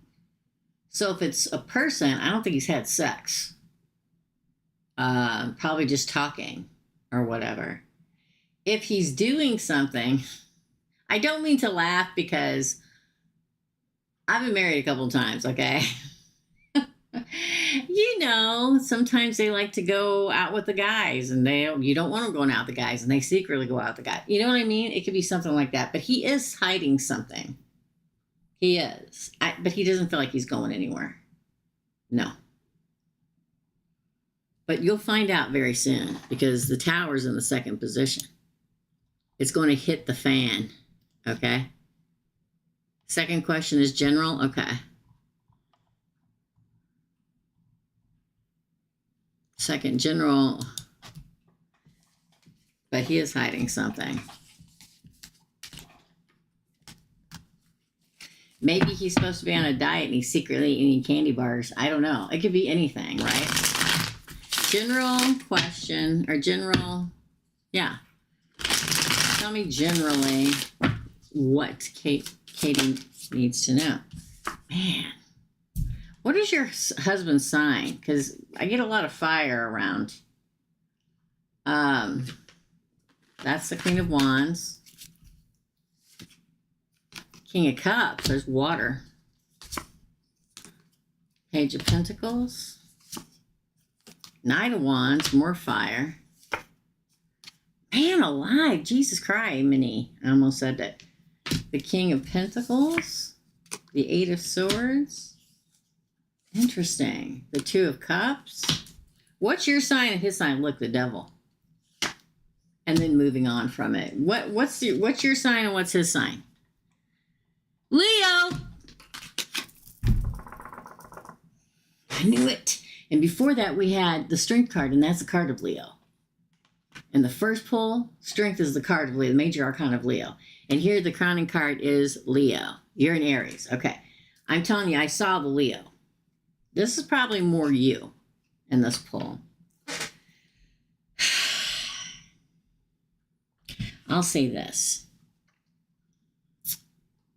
So if it's a person, I don't think he's had sex. Probably just talking or whatever. If he's doing something, I don't mean to laugh because I've been married a couple of times, okay? You know, sometimes they like to go out with the guys and you don't want them going out with the guys and they secretly go out with the guy. You know what I mean? It could be something like that. But he is hiding something. He is. But he doesn't feel like he's going anywhere. No. But you'll find out very soon because the Tower's in the second position. It's going to hit the fan. Okay? Second question is general. Okay. Second general, but he is hiding something. Maybe he's supposed to be on a diet and he's secretly eating candy bars. I don't know. It could be anything, right? General question, or general, yeah. Tell me generally what Katie needs to know. Man. What is your husband's sign? Because I get a lot of fire around. That's the Queen of Wands. King of Cups. There's water. Page of Pentacles. Knight of Wands. More fire. Man alive. Jesus Christ, Minnie. I almost said that. The King of Pentacles. The Eight of Swords. Interesting. The Two of Cups. What's your sign and his sign? Look, the Devil. And then moving on from it. What's your sign and what's his sign? Leo! I knew it. And before that, we had the Strength card, and that's the card of Leo. And the first pull, Strength is the card of Leo, the major arcana of Leo. And here the crowning card is Leo. You're in Aries. Okay. I'm telling you, I saw the Leo. This is probably more you in this pull. I'll say this.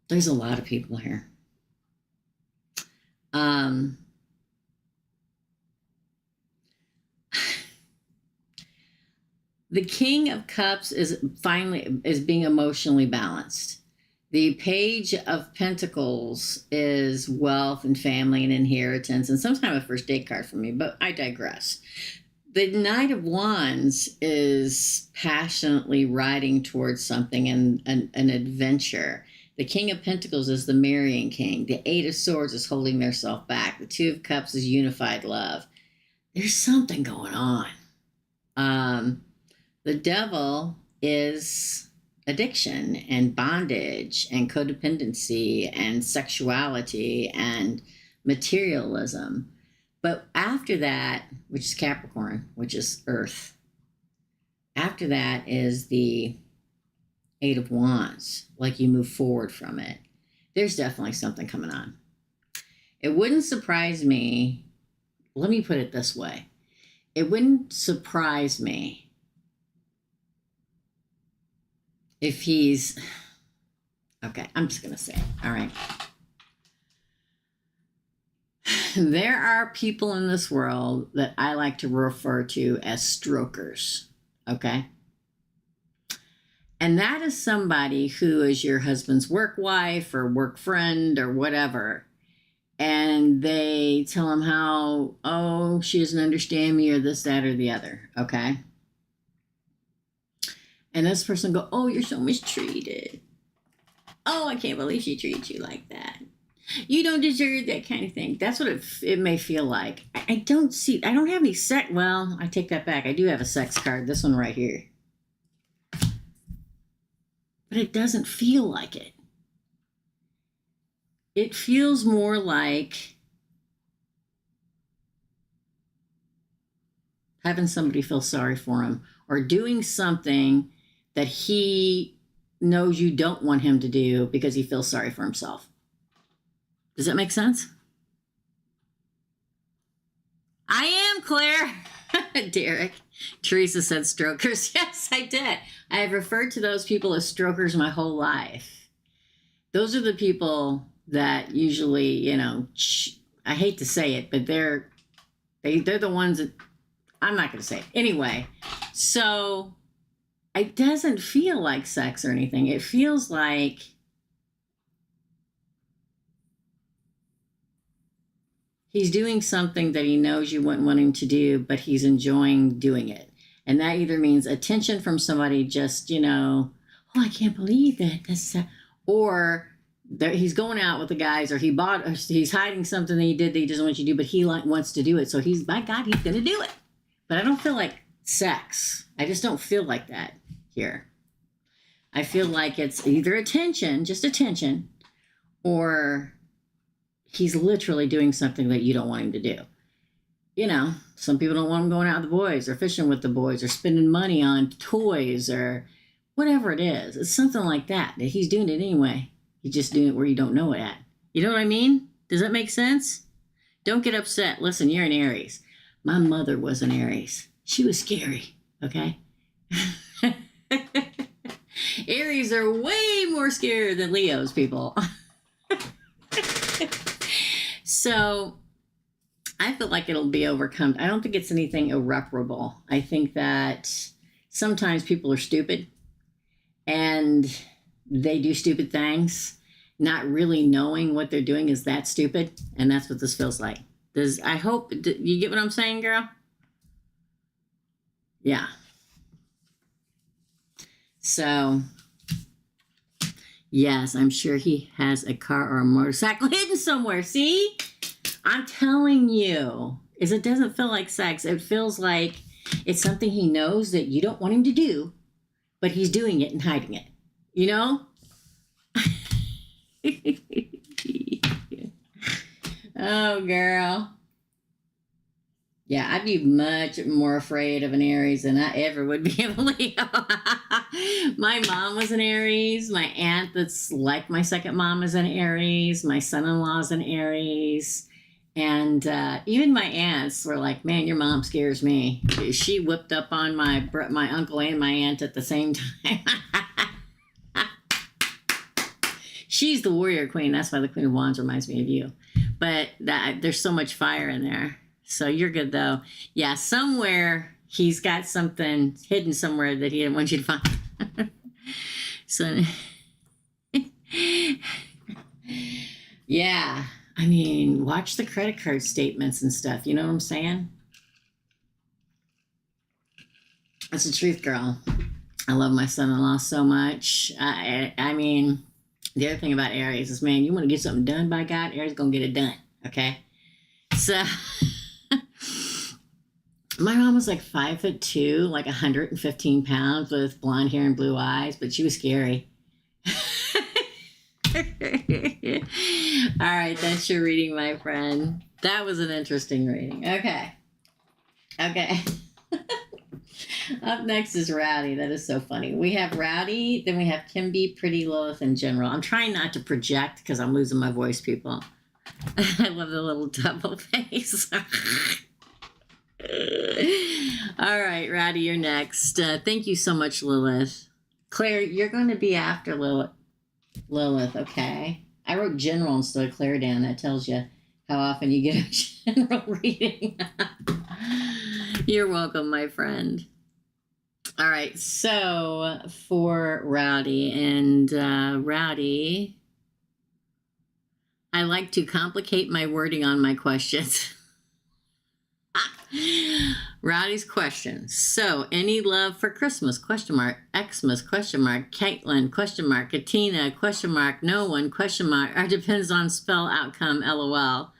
There's a lot of people here. The King of Cups is being emotionally balanced. The Page of Pentacles is wealth and family and inheritance, and sometimes a first date card for me, but I digress. The Knight of Wands is passionately riding towards something and an adventure. The King of Pentacles is the marrying king. The Eight of Swords is holding themselves back. The Two of Cups is unified love. There's something going on. The Devil is addiction and bondage and codependency and sexuality and materialism. But after that, which is Capricorn, which is Earth, after that is the Eight of Wands, like you move forward from it. There's definitely something coming on. It wouldn't surprise me, let me put it this way. It wouldn't surprise me if he's, okay, I'm just going to say it, all right. There are people in this world that I like to refer to as strokers, okay? And that is somebody who is your husband's work wife or work friend or whatever. And they tell him how, oh, she doesn't understand me or this, that, or the other, okay? And this person go, oh, you're so mistreated. Oh, I can't believe she treats you like that. You don't deserve that kind of thing. That's what it may feel like. I don't have any sex. Well, I take that back. I do have a sex card. This one right here. But it doesn't feel like it. It feels more like having somebody feel sorry for him or doing something that he knows you don't want him to do because he feels sorry for himself. Does that make sense? I am Claire. Derek. Teresa said strokers. Yes, I did. I have referred to those people as strokers my whole life. Those are the people that usually, you know, I hate to say it, but they're the ones that, I'm not going to say it. Anyway, so it doesn't feel like sex or anything. It feels like he's doing something that he knows you wouldn't want him to do, but he's enjoying doing it. And that either means attention from somebody, just, you know, oh, I can't believe that. Or he's going out with the guys, or he's hiding something that he did that he doesn't want you to do, but he wants to do it. So my God, he's going to do it. But I don't feel like sex. I just don't feel like that here. I feel like it's either attention, just attention, or he's literally doing something that you don't want him to do. You know, some people don't want him going out with the boys or fishing with the boys or spending money on toys or whatever it is. It's something like that he's doing it anyway. He's just doing it where you don't know it at. You know what I mean? Does that make sense? Don't get upset. Listen, you're an Aries. My mother was an Aries. She was scary, okay? Aries are way more scared than Leos, people. So I feel like it'll be overcome. I don't think it's anything irreparable. I think that sometimes people are stupid and they do stupid things, not really knowing what they're doing is that stupid. And that's what this feels like. I hope you get what I'm saying, girl? Yeah. So, yes, I'm sure he has a car or a motorcycle hidden somewhere. See? I'm telling you, it doesn't feel like sex. It feels like it's something he knows that you don't want him to do, but he's doing it and hiding it. You know? Oh, girl. Yeah, I'd be much more afraid of an Aries than I ever would be of a Leo. My mom was an Aries. My aunt that's like my second mom is an Aries. My son-in-law is an Aries. And even my aunts were like, man, your mom scares me. She whipped up on my uncle and my aunt at the same time. She's the warrior queen. That's why the Queen of Wands reminds me of you. But there's so much fire in there. So you're good, though. Yeah, somewhere he's got something hidden somewhere that he didn't want you to find. So, yeah. I mean, watch the credit card statements and stuff. You know what I'm saying? That's the truth, girl. I love my son-in-law so much. I mean, the other thing about Aries is, man, you want to get something done by God, Aries going to get it done, okay? So, my mom was like 5'2", like 115 pounds with blonde hair and blue eyes, but she was scary. All right, that's your reading, my friend. That was an interesting reading. Okay. Up next is Rowdy. That is so funny. We have Rowdy, then we have Kimby, Pretty, Lilith, and General. I'm trying not to project because I'm losing my voice, people. I love the little double face. All right, Rowdy, you're next. Thank you so much, Lilith. Claire, you're going to be after Lilith, okay? I wrote General instead of Claire down. That tells you how often you get a general reading. You're welcome, my friend. All right, so for Rowdy, and Rowdy, I like to complicate my wording on my questions. Rowdy's question. So, any love for Christmas? Question mark. Xmas? Question mark. Caitlin? Question mark. Katina? Question mark. No one? Question mark. Or depends on spell outcome. LOL.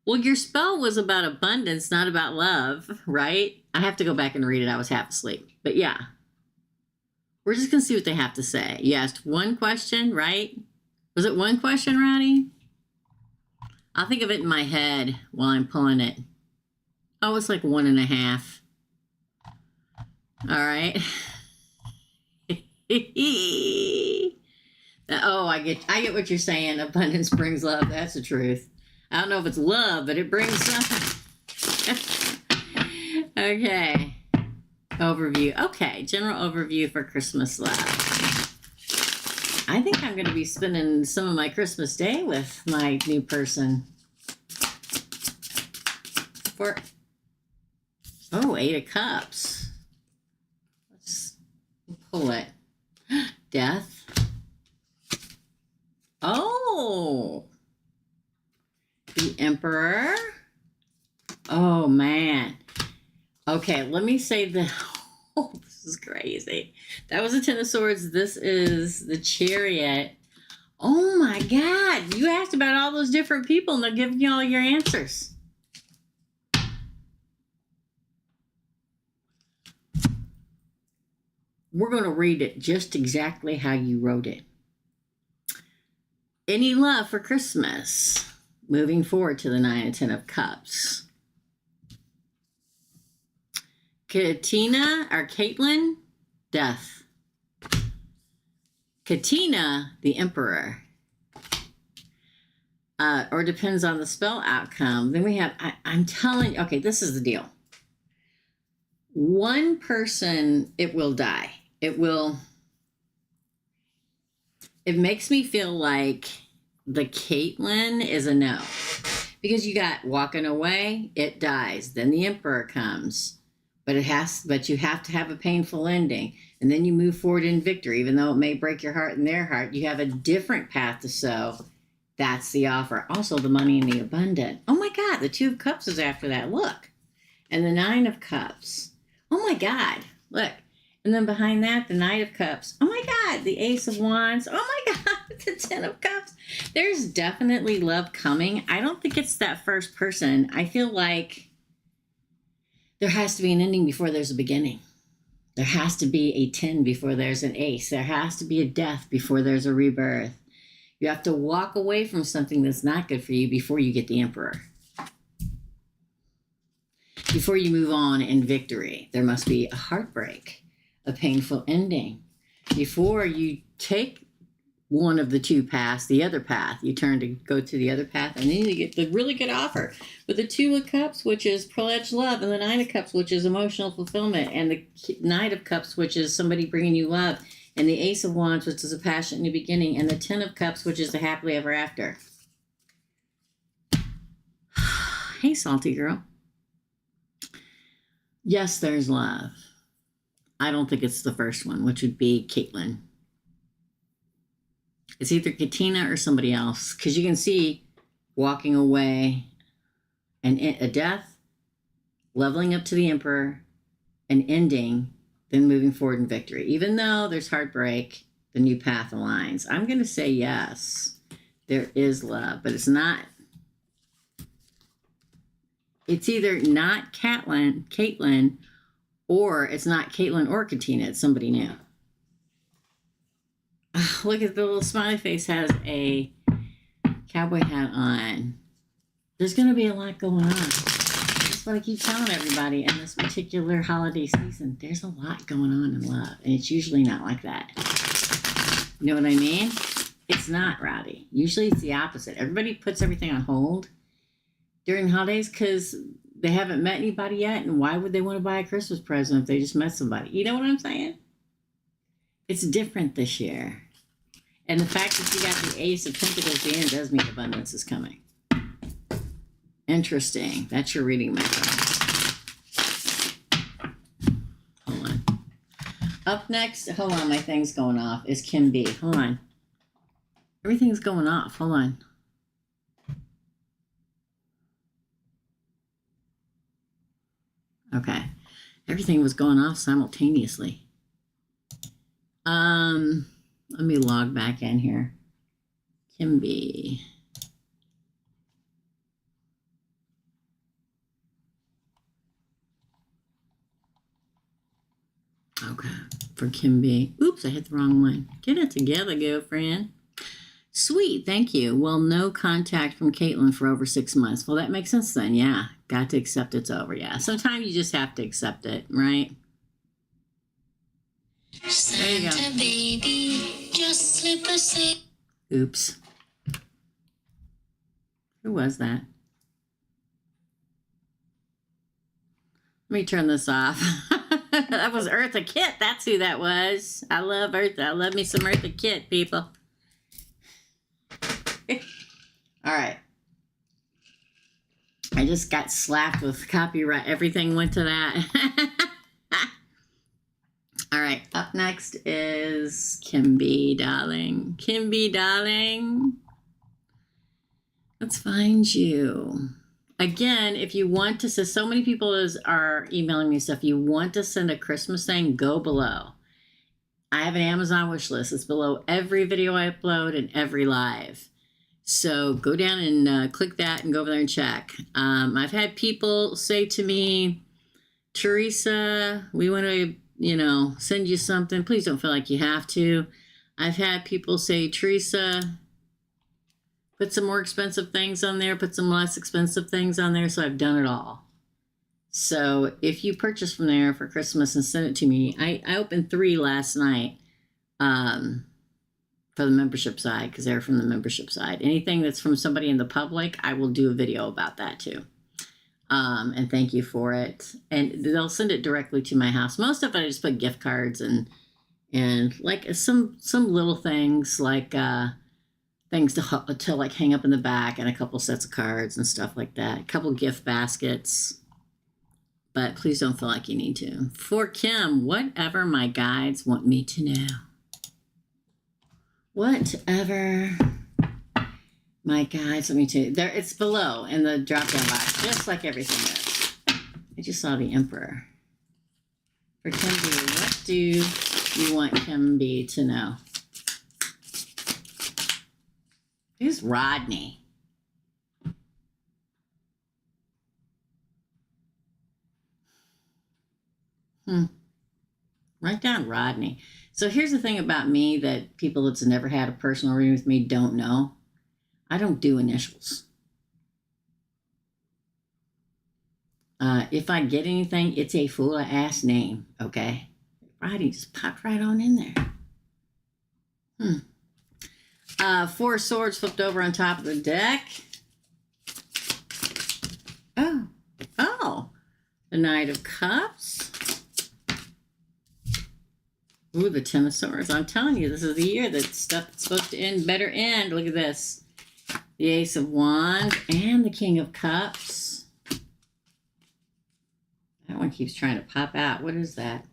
Well, your spell was about abundance, not about love, right? I have to go back and read it. I was half asleep. But yeah, we're just going to see what they have to say. You asked one question, right? Was it one question, Rowdy? I'll think of it in my head while I'm pulling it. Oh, it's like 1.5. All right. Oh, I get what you're saying. Abundance brings love. That's the truth. I don't know if it's love, but it brings something. Okay. Overview. Okay. General overview for Christmas love. I think I'm going to be spending some of my Christmas day with my new person. Eight of Cups. Let's pull it. Death. Oh. The Emperor. Oh, man. Okay, let me say the... Oh, this is crazy. That was a Ten of Swords. This is the Chariot. Oh, my God. You asked about all those different people, and they're giving you all your answers. We're going to read it just exactly how you wrote it. Any love for Christmas? Moving forward to the 9 and 10 of Cups. Katina or Caitlin, Death. Katina, the Emperor. Or depends on the spell outcome. Then we have, I'm telling you, okay, this is the deal. One person, it will die. It makes me feel like the Caitlin is a no. Because you got walking away, it dies. Then the Emperor comes. But you have to have a painful ending. And then you move forward in victory. Even though it may break your heart and their heart, you have a different path to sow. That's the offer. Also, the money and the abundant. Oh my God, the 2 of Cups is after that. Look. And the 9 of Cups. Oh my God, look. And then behind that, the Knight of Cups. Oh my God, the Ace of Wands. Oh my God, the 10 of Cups. There's definitely love coming. I don't think it's that first person. I feel like there has to be an ending before there's a beginning. There has to be a 10 before there's an ace. There has to be a death before there's a rebirth. You have to walk away from something that's not good for you before you get the Emperor. Before you move on in victory, there must be a heartbreak, a painful ending. Before you take one of the 2 paths, the other path, you turn to go to the other path, and then you get the really good offer. With the 2 of Cups, which is pledged love, and the 9 of Cups, which is emotional fulfillment, and the Knight of Cups, which is somebody bringing you love, and the Ace of Wands, which is a passionate new beginning, and the Ten of Cups, which is the happily ever after. Hey, salty girl. Yes, there's love. I don't think it's the first one, which would be Caitlin. It's either Katina or somebody else, because you can see walking away and a death, leveling up to the Emperor, an ending, then moving forward in victory. Even though there's heartbreak, the new path aligns. I'm going to say yes, there is love, but it's not. It's either not Caitlin, or it's not Caitlin or Katina. It's somebody new. Look at the little smiley face, has a cowboy hat on. There's going to be a lot going on. That's what I keep telling everybody in this particular holiday season. There's a lot going on in love, and it's usually not like that. You know what I mean? It's not, Rowdy. Usually it's the opposite. Everybody puts everything on hold during holidays because they haven't met anybody yet, and why would they want to buy a Christmas present if they just met somebody? You know what I'm saying? It's different this year. And the fact that you got the Ace of Pentacles at the end does mean abundance is coming. Interesting. That's your reading, my friend. Hold on. Up next, hold on, my thing's going off, is Kim B. Hold on. Everything's going off. Hold on. Okay. Everything was going off simultaneously. Let me log back in here. Kim B. Okay, for Kim B. Oops, I hit the wrong one. Get it together, girlfriend. Sweet, thank you. Well, no contact from Caitlin for over 6 months. Well, that makes sense then. Yeah, got to accept it's over. Yeah, sometimes you just have to accept it, right? There you go. Baby, just slip a seat. Oops. Who was that? Let me turn this off. That was Eartha Kitt. That's who that was. I love Eartha. I love me some Eartha Kitt, people. All right. I just got slapped with copyright. Everything went to that. All right. Up next is Kim B, darling. Kim B, darling. Let's find you. Again, if you want to, so many people are emailing me stuff. You want to send a Christmas thing, go below. I have an Amazon wish list. It's below every video I upload and every live. So go down and click that and go over there and check. I've had people say to me, Teresa, we want to, send you something. Please don't feel like you have to. I've had people say, Teresa, put some more expensive things on there, put some less expensive things on there. So I've done it all. So if you purchase from there for Christmas and send it to me, I opened 3 last night for the membership side, because they're from the membership side. Anything that's from somebody in the public, I will do a video about that too. And thank you for it. And they'll send it directly to my house. Most of it I just put gift cards and like some little things like things to like hang up in the back, and a couple sets of cards and stuff like that. A couple gift baskets. But please don't feel like you need to. For Kim, whatever my guides want me to know. Whatever my guides want me to. There, it's below in the drop-down box, just like everything is. I just saw the Emperor. For Kim B, what do you want Kim B to know? Who's Rodney? Write down Rodney. So here's the thing about me that people that's never had a personal reading with me don't know. I don't do initials. If I get anything, it's a full-ass name, okay? Rodney just popped right on in there. 4 swords flipped over on top of the deck. Oh, the Knight of Cups. Ooh, the Ten of Swords. I'm telling you, this is the year that stuff that's supposed to end better end. Look at this. The Ace of Wands and the King of Cups. That one keeps trying to pop out. What is that?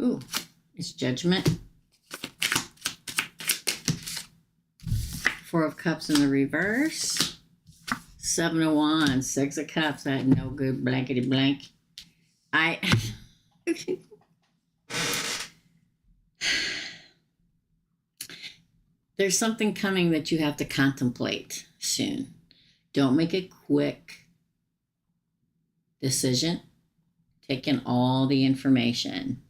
Ooh, it's Judgment. Four of Cups in the reverse. Seven of Wands. Six of Cups. That no good blankety blank. There's something coming that you have to contemplate soon. Don't make a quick decision. Take in all the information.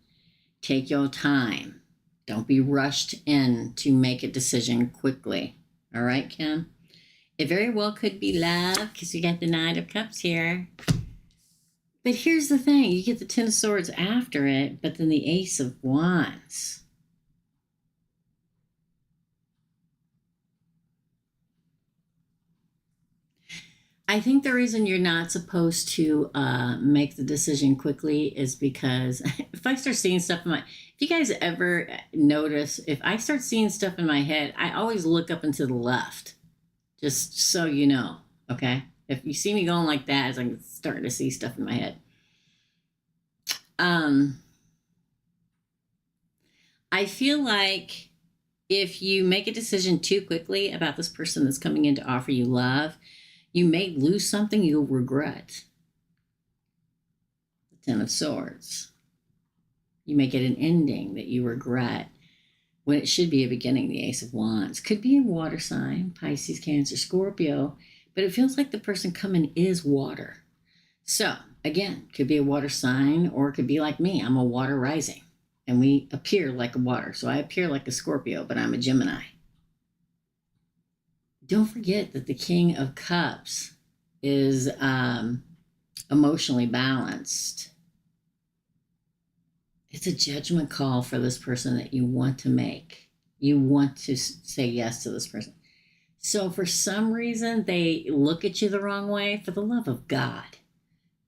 Take your time. Don't be rushed in to make a decision quickly. All right, Kim? It very well could be love because you got the Knight of Cups here. But here's the thing. You get the Ten of Swords after it, but then the Ace of Wands. I think the reason you're not supposed to make the decision quickly is because if I start seeing stuff if you guys ever notice, if I start seeing stuff in my head, I always look up and to the left, just so you know, okay? If you see me going like that, as I'm starting to see stuff in my head. I feel like if you make a decision too quickly about this person that's coming in to offer you love, you may lose something you'll regret. The Ten of Swords. You may get an ending that you regret when it should be a beginning. The Ace of Wands. Could be a water sign, Pisces, Cancer, Scorpio, but it feels like the person coming is water. So, again, could be a water sign, or it could be like me. I'm a water rising, and we appear like a water. So I appear like a Scorpio, but I'm a Gemini. Don't forget that the King of Cups is emotionally balanced. It's a judgment call for this person that you want to make. You want to say yes to this person. So for some reason, they look at you the wrong way. For the love of God,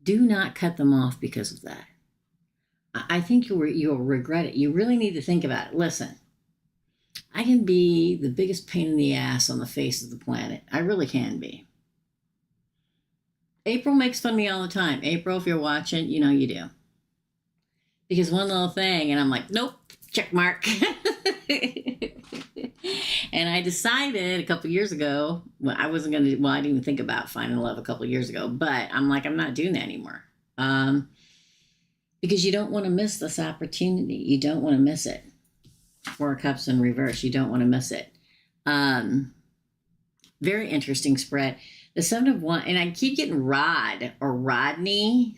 do not cut them off because of that. I think you'll regret it. You really need to think about it. Listen. I can be the biggest pain in the ass on the face of the planet. I really can be. April makes fun of me all the time. April, if you're watching, you know you do. Because one little thing, and I'm like, nope, check mark. And I decided a couple years ago, I wasn't going to, I didn't even think about finding love a couple of years ago, but I'm like, I'm not doing that anymore. Because you don't want to miss this opportunity. You don't want to miss it. Four of Cups in reverse. You don't want to miss it. Very interesting spread. The Seven of Wands, and I keep getting Rod or Rodney.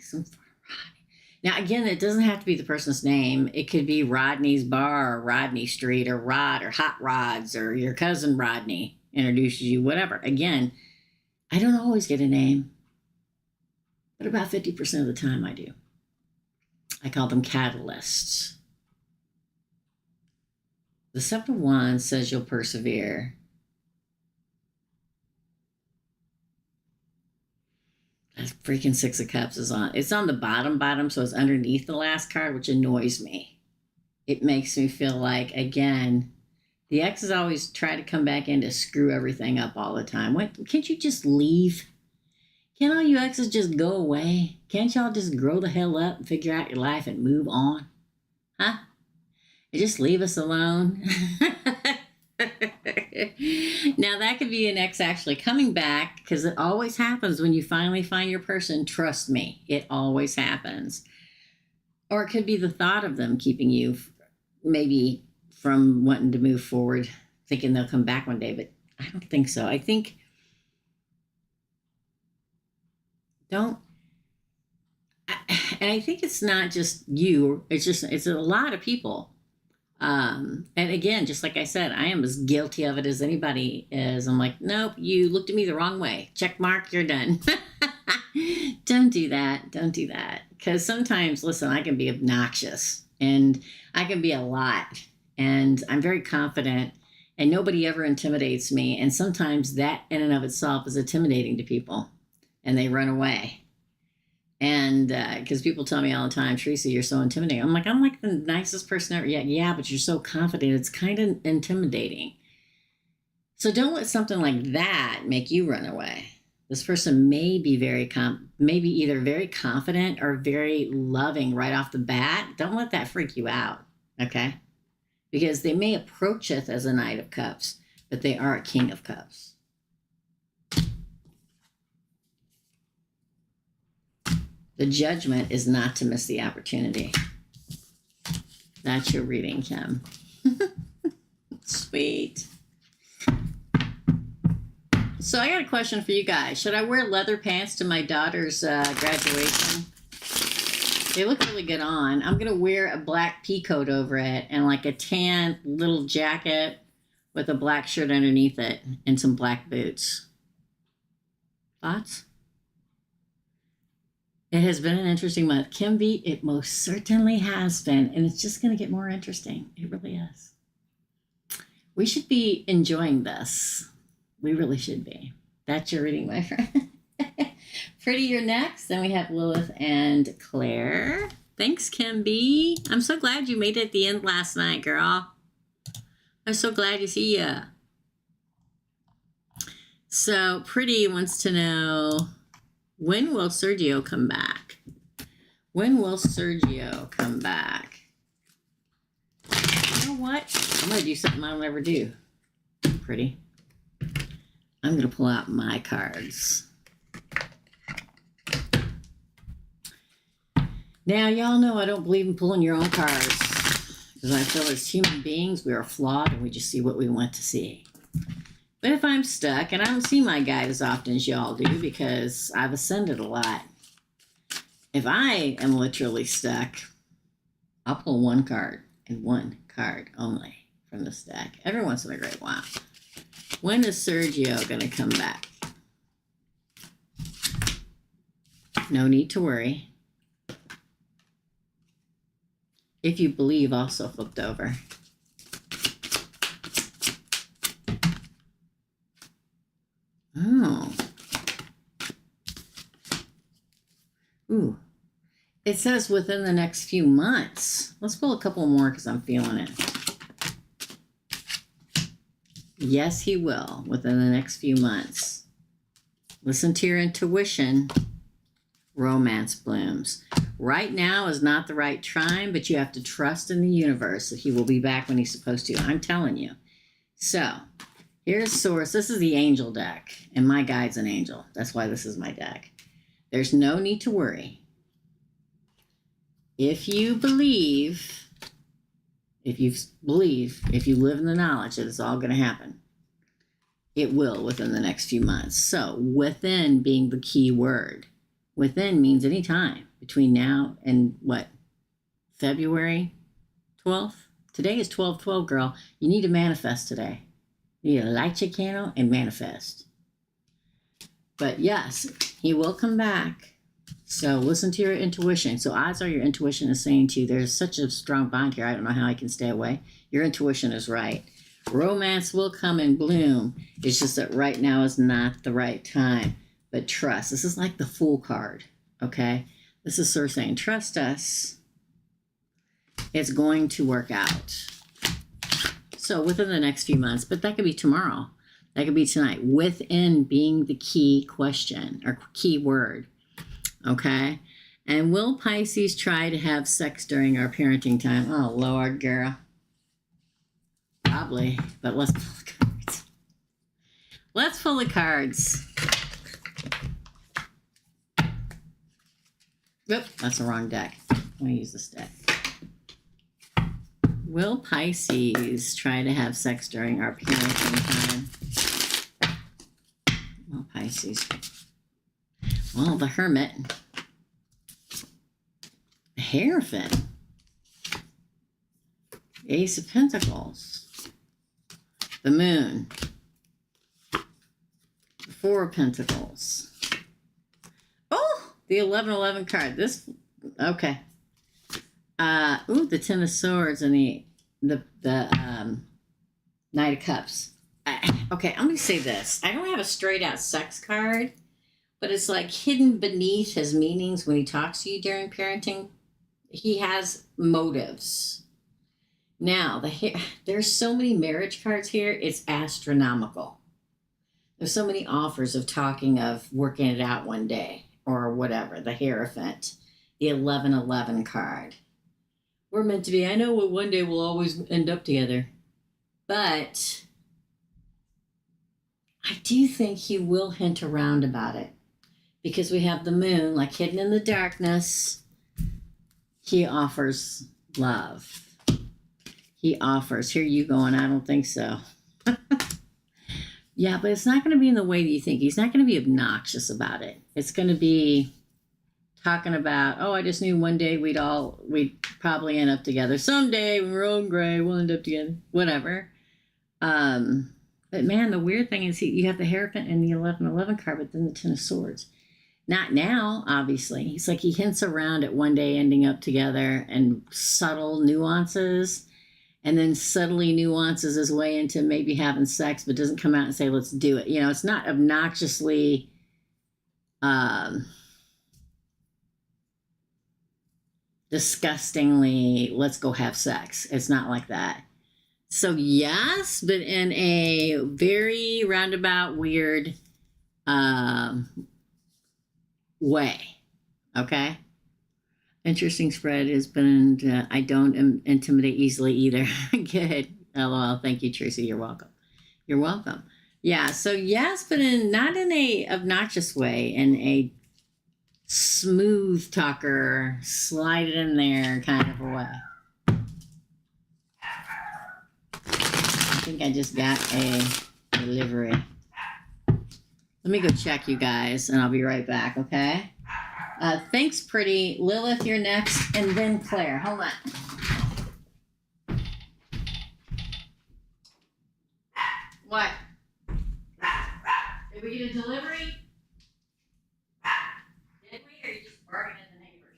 Now, again, it doesn't have to be the person's name. It could be Rodney's Bar or Rodney Street or Rod or Hot Rods or your cousin Rodney introduces you, whatever. Again, I don't always get a name, but about 50% of the time I do. I call them catalysts. The Seven of Wands says you'll persevere. That freaking Six of Cups is on. It's on the bottom, so it's underneath the last card, which annoys me. It makes me feel like, again, the exes always try to come back in to screw everything up all the time. Can't you just leave? Can't all you exes just go away? Can't y'all just grow the hell up and figure out your life and move on? Huh? Just leave us alone. Now, that could be an ex actually coming back, because it always happens when you finally find your person. Trust me, it always happens. Or it could be the thought of them keeping you maybe from wanting to move forward, thinking they'll come back one day, but I don't think so. I think and I think it's not just you, it's a lot of people. And again, just like I said, I am as guilty of it as anybody is. I'm like, nope, you looked at me the wrong way. Check mark, you're done. Don't do that. Don't do that. Because sometimes, listen, I can be obnoxious and I can be a lot. And I'm very confident and nobody ever intimidates me. And sometimes that in and of itself is intimidating to people and they run away. And because people tell me all the time, Teresa, you're so intimidating. I'm like the nicest person ever. Yeah, but you're so confident. It's kind of intimidating. So don't let something like that make you run away. This person may be maybe either very confident or very loving right off the bat. Don't let that freak you out, okay? Because they may approach it as a Knight of Cups, but they are a King of Cups. The judgment is not to miss the opportunity. That's your reading, Kim. Sweet. So I got a question for you guys. Should I wear leather pants to my daughter's graduation? They look really good on. I'm going to wear a black pea coat over it and like a tan little jacket with a black shirt underneath it and some black boots. Thoughts? It has been an interesting month. Kim B, it most certainly has been, and it's just going to get more interesting. It really is. We should be enjoying this. We really should be. That's your reading, my friend. Pretty, you're next. Then we have Lilith and Claire. Thanks, Kim B. I'm so glad you made it at the end last night, girl. I'm so glad to see you. So Pretty wants to know, when will Sergio come back? When will Sergio come back? You know what? I'm going to do something I don't ever do. Pretty. I'm going to pull out my cards. Now, y'all know I don't believe in pulling your own cards because I feel as human beings, we are flawed and we just see what we want to see. But if I'm stuck, and I don't see my guide as often as y'all do because I've ascended a lot. If I am literally stuck, I'll pull one card and one card only from this deck every once in a great while. When is Sergio going to come back? No need to worry. If you believe, also flipped over. Oh. Ooh. It says within the next few months. Let's pull a couple more because I'm feeling it. Yes, he will within the next few months. Listen to your intuition. Romance blooms. Right now is not the right time, but you have to trust in the universe that he will be back when he's supposed to. I'm telling you. So, here's Source. This is the angel deck, and my guide's an angel. That's why this is my deck. There's no need to worry. If you believe, if you live in the knowledge that it's all going to happen, it will within the next few months. So, within being the key word. Within means any time between now and what? February 12th? Today is 12/12, girl. You need to manifest today. You need to light your candle and manifest. But yes, he will come back. So listen to your intuition. So odds are your intuition is saying to you, there's such a strong bond here. I don't know how I can stay away. Your intuition is right. Romance will come and bloom. It's just that right now is not the right time. But trust. This is like the Fool card, okay? This is Sir saying, trust us. It's going to work out. So within the next few months, but that could be tomorrow. That could be tonight. Within being the key question or key word, okay? And will Pisces try to have sex during our parenting time? Oh, Lord, girl. Probably, but let's pull the cards. Let's pull the cards. Oop, that's the wrong deck. Let me use this deck. Will Pisces try to have sex during our parenting time? Well, Pisces. Well, the Hermit. The Hierophant. Ace of Pentacles. The Moon. The Four of Pentacles. Oh, the 11/11 card. This, okay. The Ten of Swords and the Knight of Cups. Okay, I'm going to say this. I don't have a straight out sex card, but it's like hidden beneath his meanings when he talks to you during parenting. He has motives. Now, there's so many marriage cards here, it's astronomical. There's so many offers of talking of working it out one day or whatever, the Hierophant, the 1111 card. We're meant to be, I know one day we'll always end up together, but I do think he will hint around about it because we have the moon, like hidden in the darkness. He offers love. He offers, here you going, I don't think so. Yeah, but it's not going to be in the way that you think. He's not going to be obnoxious about it. It's going to be talking about, oh, I just knew one day we'd probably end up together. Someday when we're old and gray, we'll end up together. Whatever. But man, the weird thing is you have the Hierophant and the 1111 card, but then the Ten of Swords. Not now, obviously. He's like, he hints around at one day ending up together and subtle nuances, and then subtly nuances his way into maybe having sex, but doesn't come out and say, let's do it. You know, it's not obnoxiously disgustingly, let's go have sex. It's not like that. So yes, but in a very roundabout, weird way. Okay? Interesting spread has been, I don't intimidate easily either. Good. LOL. Thank you, Teresa. You're welcome. You're welcome. Yeah, so yes, but not in a obnoxious way, in a smooth talker, slide it in there kind of a way. I think I just got a delivery. Let me go check, you guys, and I'll be right back, okay? Thanks, Pretty. Lilith, you're next, and then Claire. Hold on. What? Did we get a delivery? Did we, or are you just barking at the neighbors?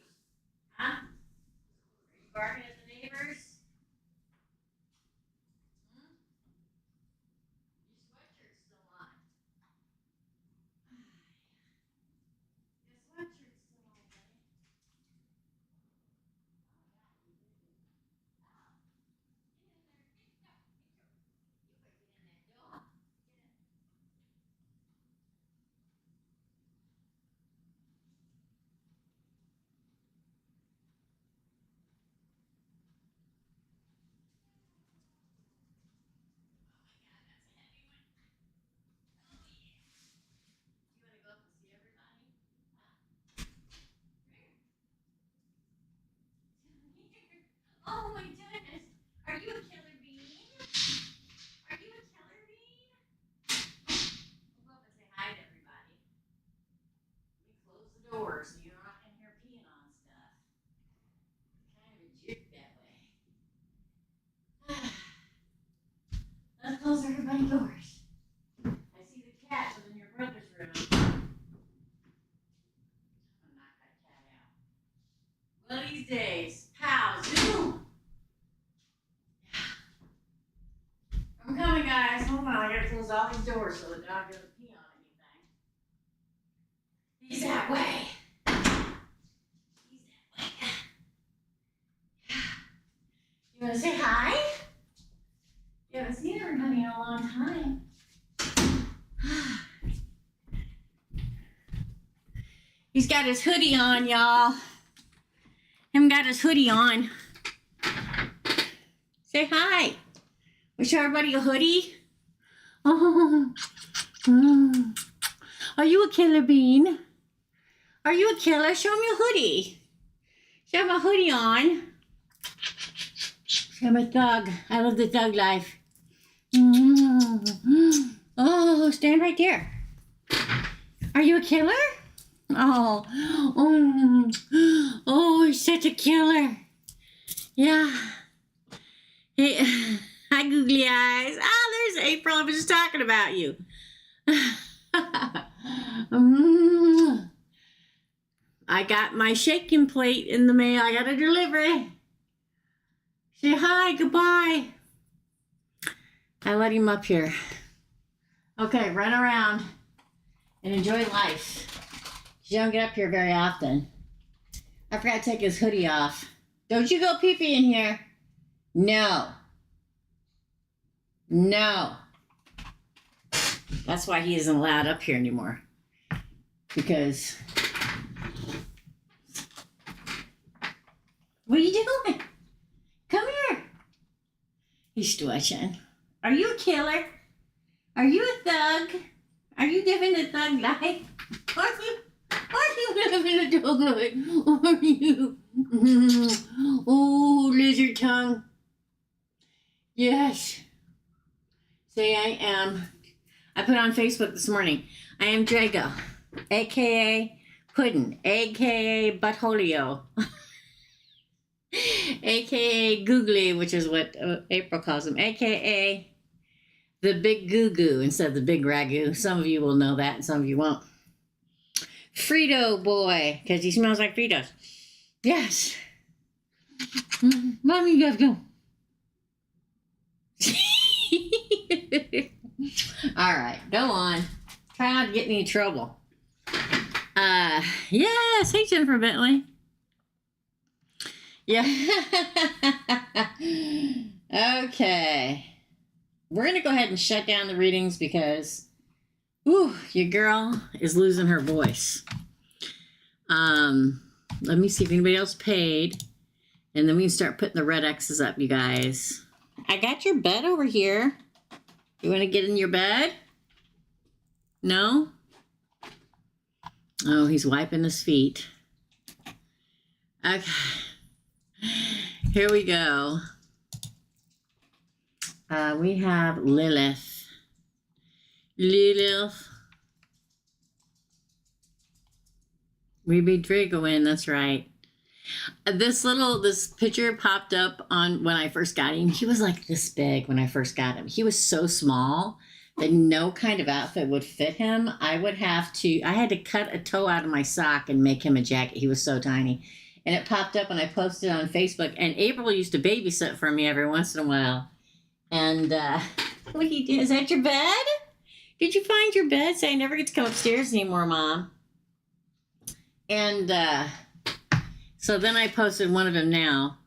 Huh? Are you barking at the neighbors? Your sweatshirt's still on. Your sweatshirt's still on, buddy. Oh my goodness. Are you a killer bean? Are you a killer bean? We'll go up and say hi to everybody. Let me close the door so you're not in here peeing on stuff. You're kind of a jerk that way. Let's close everybody's doors. I see the cat was in your brother's room. I'm gonna knock that cat out. One of these days. Pow, zoom! I'm coming, guys. Hold on. I gotta close all these doors so the dog doesn't pee on anything. He's that way. He's that way. You wanna say hi? You haven't seen everybody in a long time. He's got his hoodie on, y'all. Him got his hoodie on. Say hi. We show everybody a hoodie. Oh. Are you a killer bean? Are you a killer? Show me a hoodie. Show him a hoodie on. I'm a thug. I love the thug life. Oh, stand right there. Are you a killer? Oh, he's such a killer. Yeah. Hey, hi, googly eyes. Oh, there's April. I was just talking about you. I got my shaking plate in the mail. I got a delivery. Say hi, goodbye. I let him up here. Okay, run around. and enjoy life. You don't get up here very often. I forgot to take his hoodie off. Don't you go pee-pee in here. No. No. That's why he isn't allowed up here anymore. Because... What are you doing? Come here. He's stretching. Are you a killer? Are you a thug? Are you living a thug life? Are you living a thug life? Are you? Oh, lizard tongue. Yes. Say I am. I put on Facebook this morning. I am Drago, a.k.a. Puddin', a.k.a. Buttholio, a.k.a. Googly, which is what April calls him, a.k.a. the Big Goo Goo instead of the Big Ragu. Some of you will know that and some of you won't. Frito boy, because he smells like Fritos. Yes. Mommy, you have to go. All right, go on. Try not to get in any trouble. Yes. Hey, Jennifer Bentley. Yeah. Okay. We're going to go ahead and shut down the readings because, your girl is losing her voice. Let me see if anybody else paid. And then we can start putting the red X's up, you guys. I got your bed over here. You want to get in your bed? No? Oh, he's wiping his feet. Okay. Here we go. We have Lilith. Lilith. We beat Drago in, that's right. This picture popped up on when I first got him. He was like this big when I first got him. He was so small that no kind of outfit would fit him. I had to cut a toe out of my sock and make him a jacket. He was so tiny. And it popped up and I posted it on Facebook. And April used to babysit for me every once in a while. And what do you do? Is that your bed? Did you find your bed? Say I never get to come upstairs anymore, Mom. And so then I posted one of them now.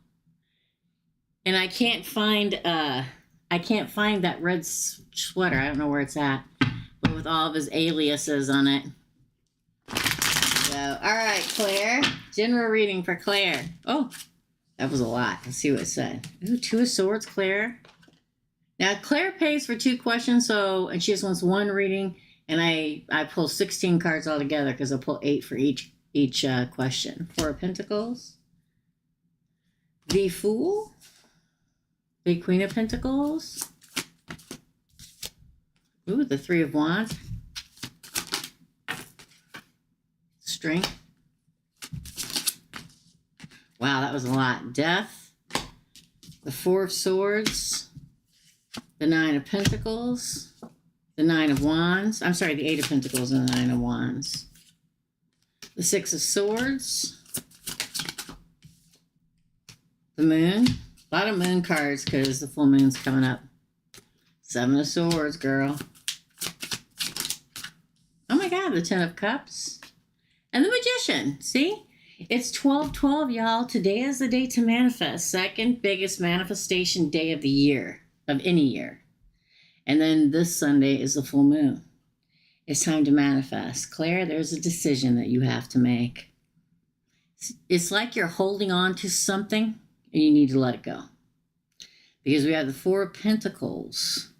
And I can't find that red sweater. I don't know where it's at. But with all of his aliases on it. So, all right, Claire. General reading for Claire. Oh, that was a lot. Let's see what it said. Ooh, 2 of Swords, Claire. Now, Claire pays for 2 questions, and she just wants 1 reading. And I pull 16 cards altogether because I'll pull 8 for each question. 4 of Pentacles. The Fool. The Queen of Pentacles. Ooh, the 3 of Wands. Strength. Wow, that was a lot. Death. The 4 of Swords. The 9 of Pentacles. The 9 of Wands. I'm sorry, the 8 of Pentacles and the 9 of Wands. The 6 of Swords. The Moon. A lot of Moon cards because the full moon's coming up. 7 of Swords, girl. Oh my God, the 10 of Cups. And the Magician. See? It's 12/12, y'all. Today is the day to manifest. Second biggest manifestation day of the year. Of any year. And then this Sunday is the full moon. It's time to manifest. Claire, there's a decision that you have to make. It's like you're holding on to something and you need to let it go. Because we have the 4 of Pentacles.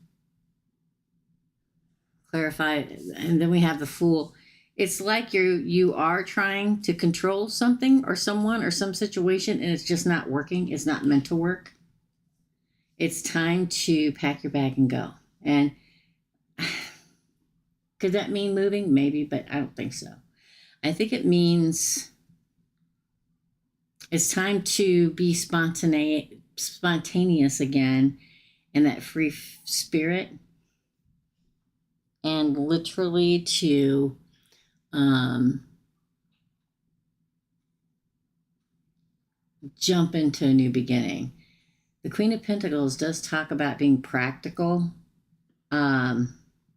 Clarify. And then we have the Fool. It's like you are trying to control something or someone or some situation and it's just not working. It's not meant to work. It's time to pack your bag and go. And could that mean moving? Maybe, but I don't think so. I think it means it's time to be spontaneous again in that free spirit. And literally to jump into a new beginning. The Queen of Pentacles does talk about being practical.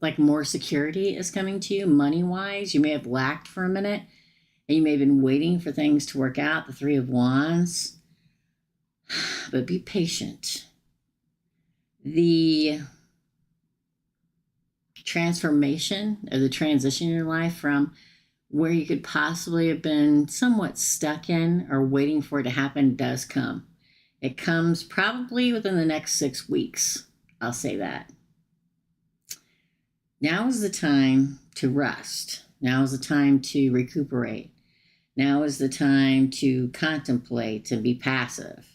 like more security is coming to you money-wise. You may have lacked for a minute, and you may have been waiting for things to work out, the Three of Wands. But be patient. The transformation or the transition in your life from where you could possibly have been somewhat stuck in or waiting for it to happen does come. It comes probably within the next 6 weeks. I'll say that. Now is the time to rest. Now is the time to recuperate. Now is the time to contemplate and be passive.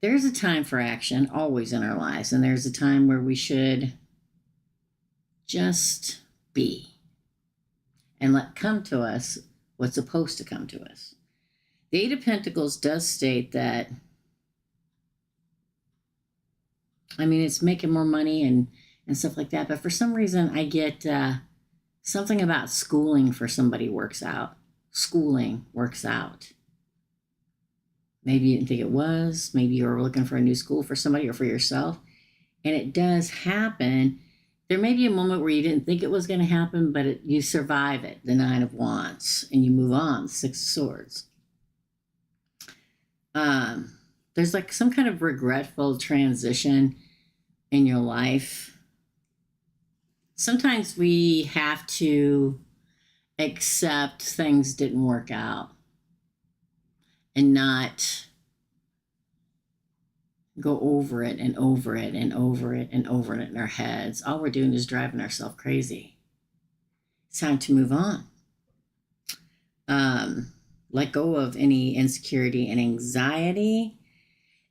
There's a time for action always in our lives, and there's a time where we should just be and let come to us what's supposed to come to us. The Eight of Pentacles does state that, I mean, it's making more money and stuff like that, but for some reason I get something about schooling for somebody works out. Schooling works out. Maybe you didn't think it was. Maybe you were looking for a new school for somebody or for yourself. And it does happen. There may be a moment where you didn't think it was going to happen, but you survive it, the Nine of Wands, and you move on, the Six of Swords. There's like some kind of regretful transition in your life. Sometimes we have to accept things didn't work out and not go over it and over it and over it and over it in our heads. All we're doing is driving ourselves crazy. It's time to move on. Let go of any insecurity and anxiety.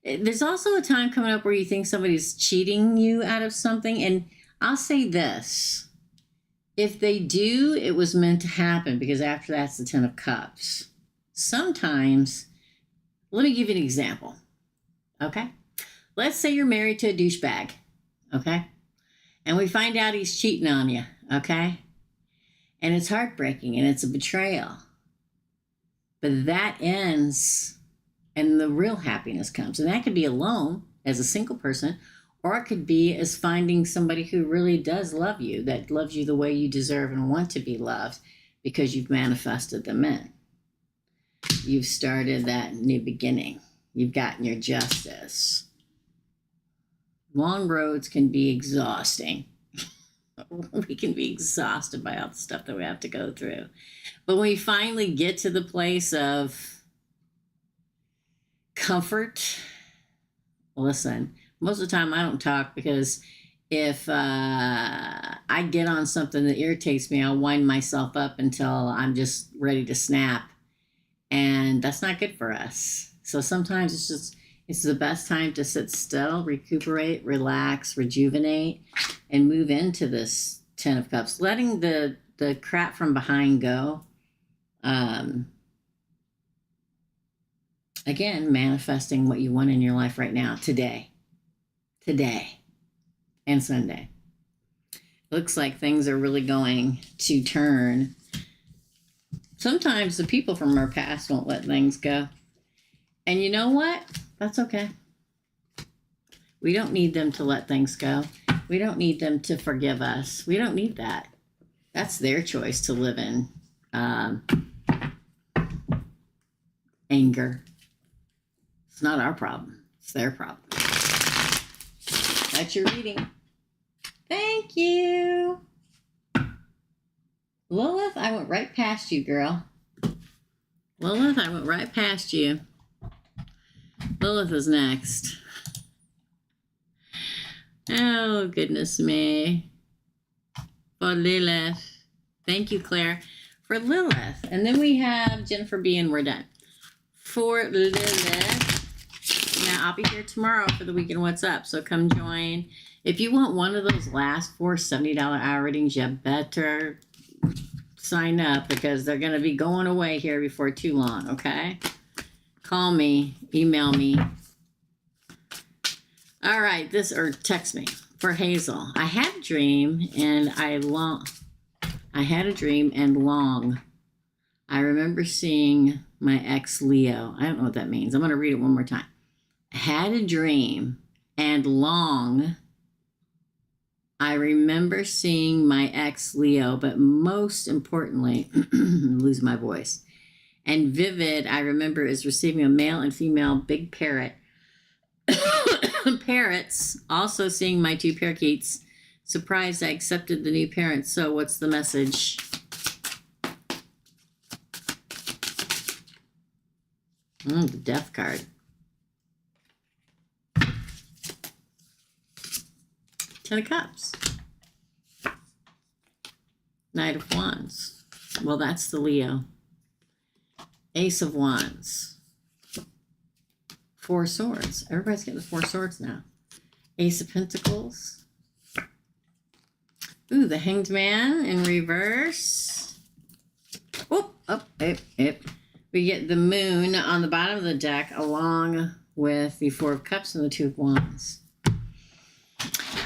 There's also a time coming up where you think somebody's cheating you out of something. And I'll say this. If they do, it was meant to happen, because after that's the Ten of Cups. Sometimes, let me give you an example. Okay? Let's say you're married to a douchebag. Okay? And we find out he's cheating on you. Okay? And it's heartbreaking and it's a betrayal. But that ends and the real happiness comes. And that could be alone as a single person, or it could be as finding somebody who really does love you, that loves you the way you deserve and want to be loved, because you've manifested them in. You've started that new beginning. You've gotten your justice. Long roads can be exhausting. We can be exhausted by all the stuff that we have to go through. But when we finally get to the place of comfort, listen, most of the time I don't talk, because if I get on something that irritates me, I'll wind myself up until I'm just ready to snap. And that's not good for us. So sometimes it's the best time to sit still, recuperate, relax, rejuvenate, and move into this Ten of Cups. Letting the crap from behind go. Again, manifesting what you want in your life right now, today, and Sunday. Looks like things are really going to turn. Sometimes the people from our past won't let things go. And you know what? That's okay. We don't need them to let things go. We don't need them to forgive us. We don't need that. That's their choice to live in anger. It's not our problem. It's their problem. That's your reading. Thank you. Lilith, I went right past you, girl. Lilith, I went right past you. Lilith is next. Oh, goodness me. For Lilith. Thank you, Claire. For Lilith. And then we have Jennifer B. and we're done. For Lilith. Now, I'll be here tomorrow for the Weekend What's Up, so come join. If you want one of those last 4 $70 hour readings, you better sign up, because they're going to be going away here before too long, okay? Call me, email me. All right, or text me. For Hazel, I had a dream and I remember seeing my ex Leo. I don't know what that means. I'm going to read it one more time. I had a dream and long I remember seeing my ex Leo, but most importantly, lose my voice. And vivid, I remember, is receiving a male and female big parrot. Parrots, also seeing my 2 parakeets. Surprised I accepted the new parents. So what's the message? The death card. 10 of Cups. Knight of Wands. Well, that's the Leo. Ace of Wands. 4 Swords. Everybody's getting the 4 Swords now. Ace of Pentacles. Ooh, the Hanged Man in reverse. Oh, we get the Moon on the bottom of the deck along with the 4 of Cups and the 2 of Wands.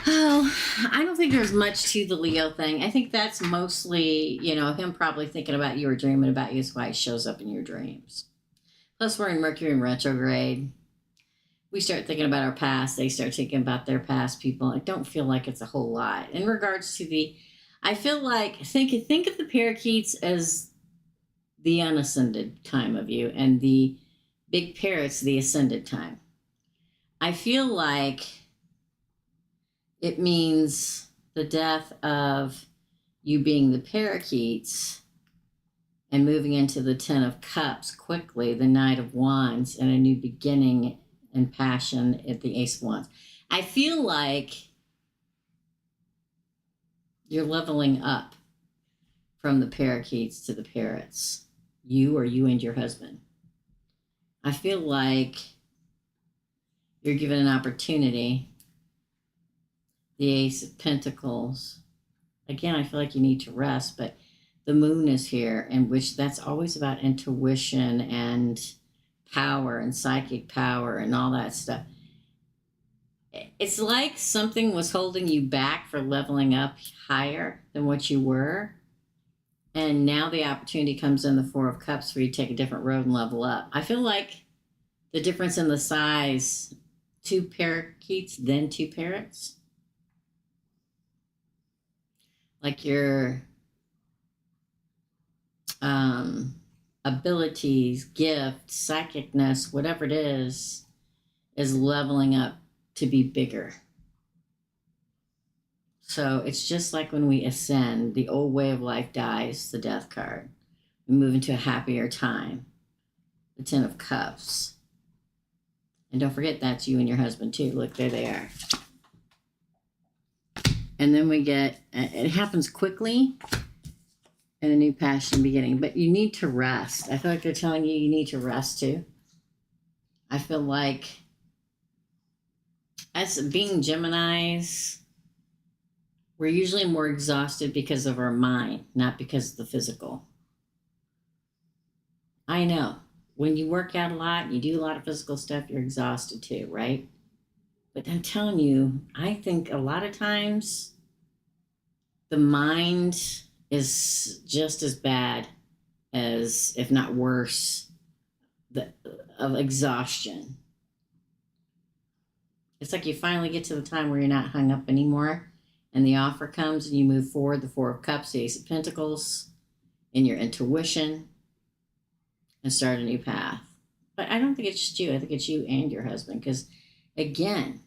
Oh, I don't think there's much to the Leo thing. I think that's mostly, him probably thinking about you or dreaming about you is why it shows up in your dreams. Plus, we're in Mercury in retrograde. We start thinking about our past. They start thinking about their past people. I don't feel like it's a whole lot. In regards to I feel like, think of the parakeets as the unascended time of you and the big parrots, the ascended time. I feel like it means the death of you being the parakeets and moving into the 10 of Cups quickly, the Knight of Wands, and a new beginning and passion at the Ace of Wands. I feel like you're leveling up from the parakeets to the parrots. You or you and your husband. I feel like you're given an opportunity. The Ace of Pentacles. Again, I feel like you need to rest, but the Moon is here, in which that's always about intuition and power and psychic power and all that stuff. It's like something was holding you back for leveling up higher than what you were. And now the opportunity comes in the 4 of Cups for you to take a different road and level up. I feel like the difference in the size, 2 parakeets, then 2 parrots. Like your abilities, gifts, psychicness, whatever it is leveling up to be bigger. So it's just like when we ascend, the old way of life dies, the Death card. We move into a happier time, the 10 of Cups. And don't forget, that's you and your husband too. Look, there they are. And then we get, it happens quickly, and a new passion beginning. But you need to rest. I feel like they're telling you need to rest too. I feel like, as being Geminis, we're usually more exhausted because of our mind, not because of the physical. I know. When you work out a lot, you do a lot of physical stuff, you're exhausted too, right? But I'm telling you, I think a lot of times the mind is just as bad as, if not worse, of exhaustion. It's like you finally get to the time where you're not hung up anymore, and the offer comes and you move forward, the 4 of Cups, the Ace of Pentacles, in your intuition, and start a new path. But I don't think it's just you. I think it's you and your husband, because, again,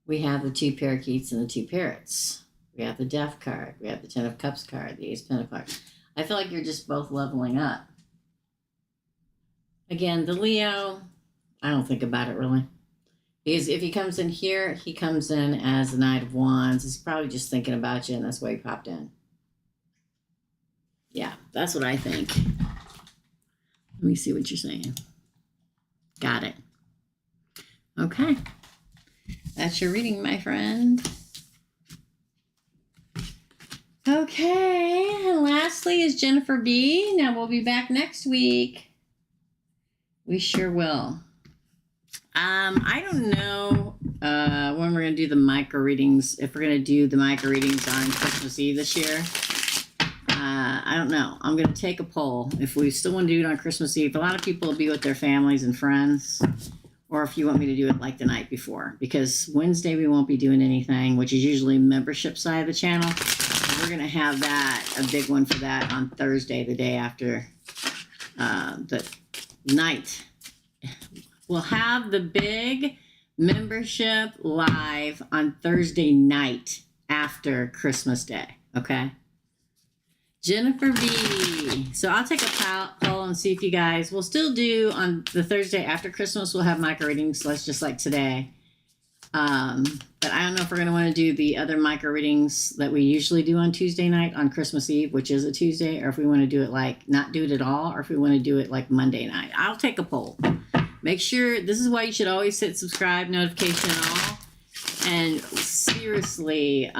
we have the 2 parakeets and the 2 parrots. We have the Death card. We have the 10 of Cups card, the Ace of Pentacles. I feel like you're just both leveling up. Again, the Leo, I don't think about it really. Because if he comes in here, he comes in as the Knight of Wands. He's probably just thinking about you, and that's why he popped in. Yeah, that's what I think. Let me see what you're saying. Got it. Okay. That's your reading, my friend. Okay. And lastly is Jennifer B. Now we'll be back next week. We sure will. I don't know when we're going to do the micro readings, if we're going to do the micro readings on Christmas Eve this year. I don't know. I'm going to take a poll if we still want to do it on Christmas Eve. A lot of people will be with their families and friends. or if you want me to do it like the night before, because Wednesday we won't be doing anything, which is usually membership side of the channel. We're going to have that, a big one for that on Thursday, the day after the night. We'll have the big membership live on Thursday night after Christmas Day, okay? Jennifer B. So I'll take a poll and see if you guys will still do on the Thursday after Christmas. We'll have micro readings, just like today. But I don't know if we're going to want to do the other micro readings that we usually do on Tuesday night on Christmas Eve, which is a Tuesday, or if we want to do it like not do it at all, or if we want to do it like Monday night. I'll take a poll. Make sure, this is why you should always hit subscribe, notification, and all. And seriously,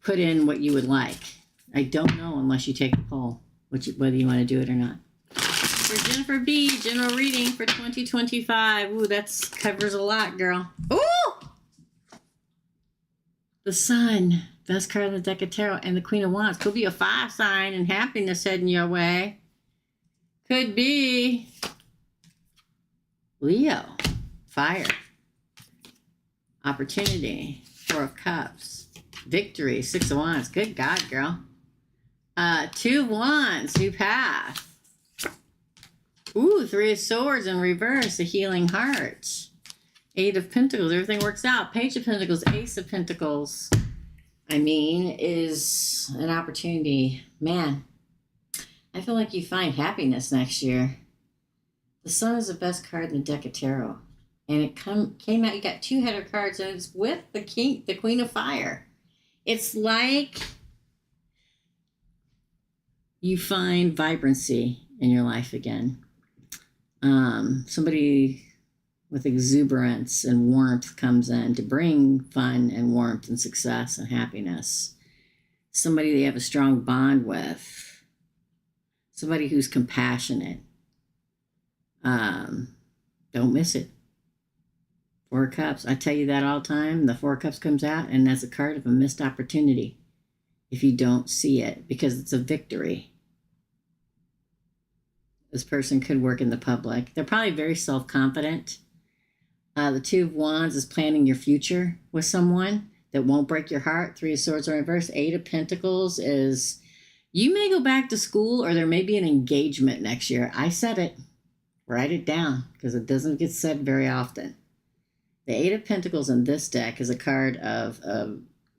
put in what you would like. I don't know unless you take a poll, whether you want to do it or not. For Jennifer B, general reading for 2025. Ooh, that covers a lot, girl. Ooh! The Sun, best card in the deck of tarot, and the Queen of Wands. Could be a 5 sign and happiness heading your way. Could be Leo, fire, opportunity, 4 of Cups, victory, 6 of Wands. Good God, girl. 2 of Wands, new path. Ooh, 3 of Swords in reverse, a healing heart. 8 of Pentacles, everything works out. Page of Pentacles, Ace of Pentacles, is an opportunity. Man, I feel like you find happiness next year. The Sun is the best card in the deck of tarot. And it came out, you got 2 header cards, and it's with the Queen of Fire. It's like you find vibrancy in your life again. Somebody with exuberance and warmth comes in to bring fun and warmth and success and happiness. Somebody they have a strong bond with. Somebody who's compassionate. Don't miss it. 4 of Cups. I tell you that all the time. The 4 of Cups comes out, and that's a card of a missed opportunity if you don't see it, because it's a victory. This person could work in the public. They're probably very self-confident. The 2 of Wands is planning your future with someone that won't break your heart. 3 of Swords in reverse. 8 of Pentacles is you may go back to school, or there may be an engagement next year. I said it. Write it down, because it doesn't get said very often. The 8 of Pentacles in this deck is a card of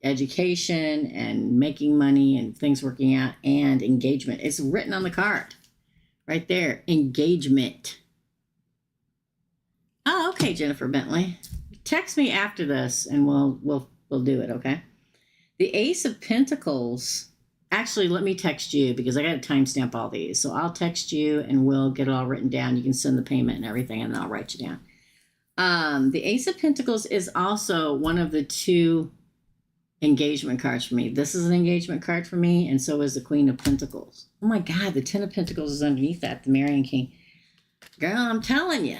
education and making money and things working out and engagement. It's written on the card. Right there, engagement. Oh, okay, Jennifer Bentley. Text me after this, and we'll do it, okay? The Ace of Pentacles. Actually, let me text you, because I got to timestamp all these. So I'll text you, and we'll get it all written down. You can send the payment and everything, and then I'll write you down. The Ace of Pentacles is also one of the 2 engagement cards for me. This is an engagement card for me, and so is the Queen of Pentacles. Oh my God, the 10 of Pentacles is underneath that, the Marrying King. Girl, I'm telling you.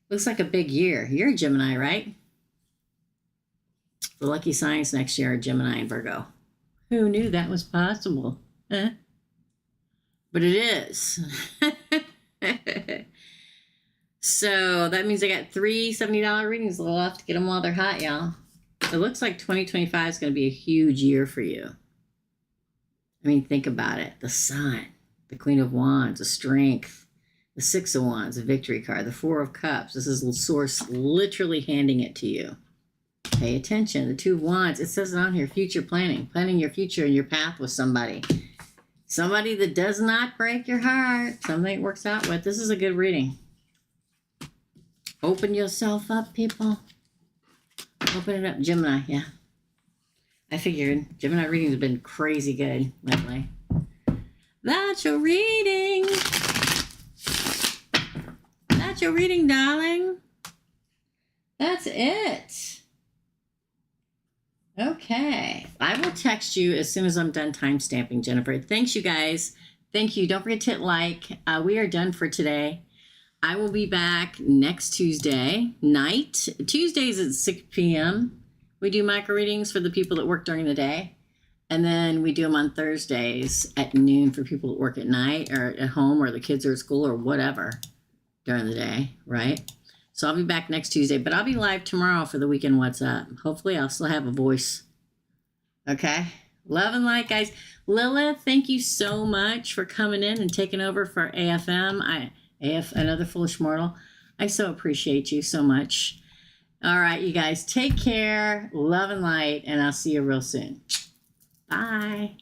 Looks like a big year. You're a Gemini, right? The lucky signs next year are Gemini and Virgo. Who knew that was possible? Huh? But it is. So that means I got 3 $70 readings left to get them while they're hot, y'all. It looks like 2025 is going to be a huge year for you. I mean, think about it. The Sun, the Queen of Wands, the Strength, the 6 of Wands, the Victory card, the 4 of Cups. This is the source literally handing it to you. Pay attention. The 2 of Wands, it says it on here, future planning. Planning your future and your path with somebody. Somebody that does not break your heart. Somebody it works out with. This is a good reading. Open yourself up, people. Open it up. Gemini, yeah. I figured Gemini readings have been crazy good lately. That's your reading. That's your reading, darling. That's it. Okay. I will text you as soon as I'm done time stamping, Jennifer. Thanks, you guys. Thank you. Don't forget to hit like. We are done for today. I will be back next Tuesday night. Tuesdays at 6 p.m. We do micro readings for the people that work during the day. And then we do them on Thursdays at noon for people that work at night or at home or the kids are at school or whatever during the day, right? So I'll be back next Tuesday, but I'll be live tomorrow for the weekend What's Up. Hopefully I'll still have a voice. Okay? Love and light, guys. Lilith, thank you so much for coming in and taking over for AFM. Another Foolish Mortal. I so appreciate you so much. All right, you guys, take care. Love and light, and I'll see you real soon. Bye.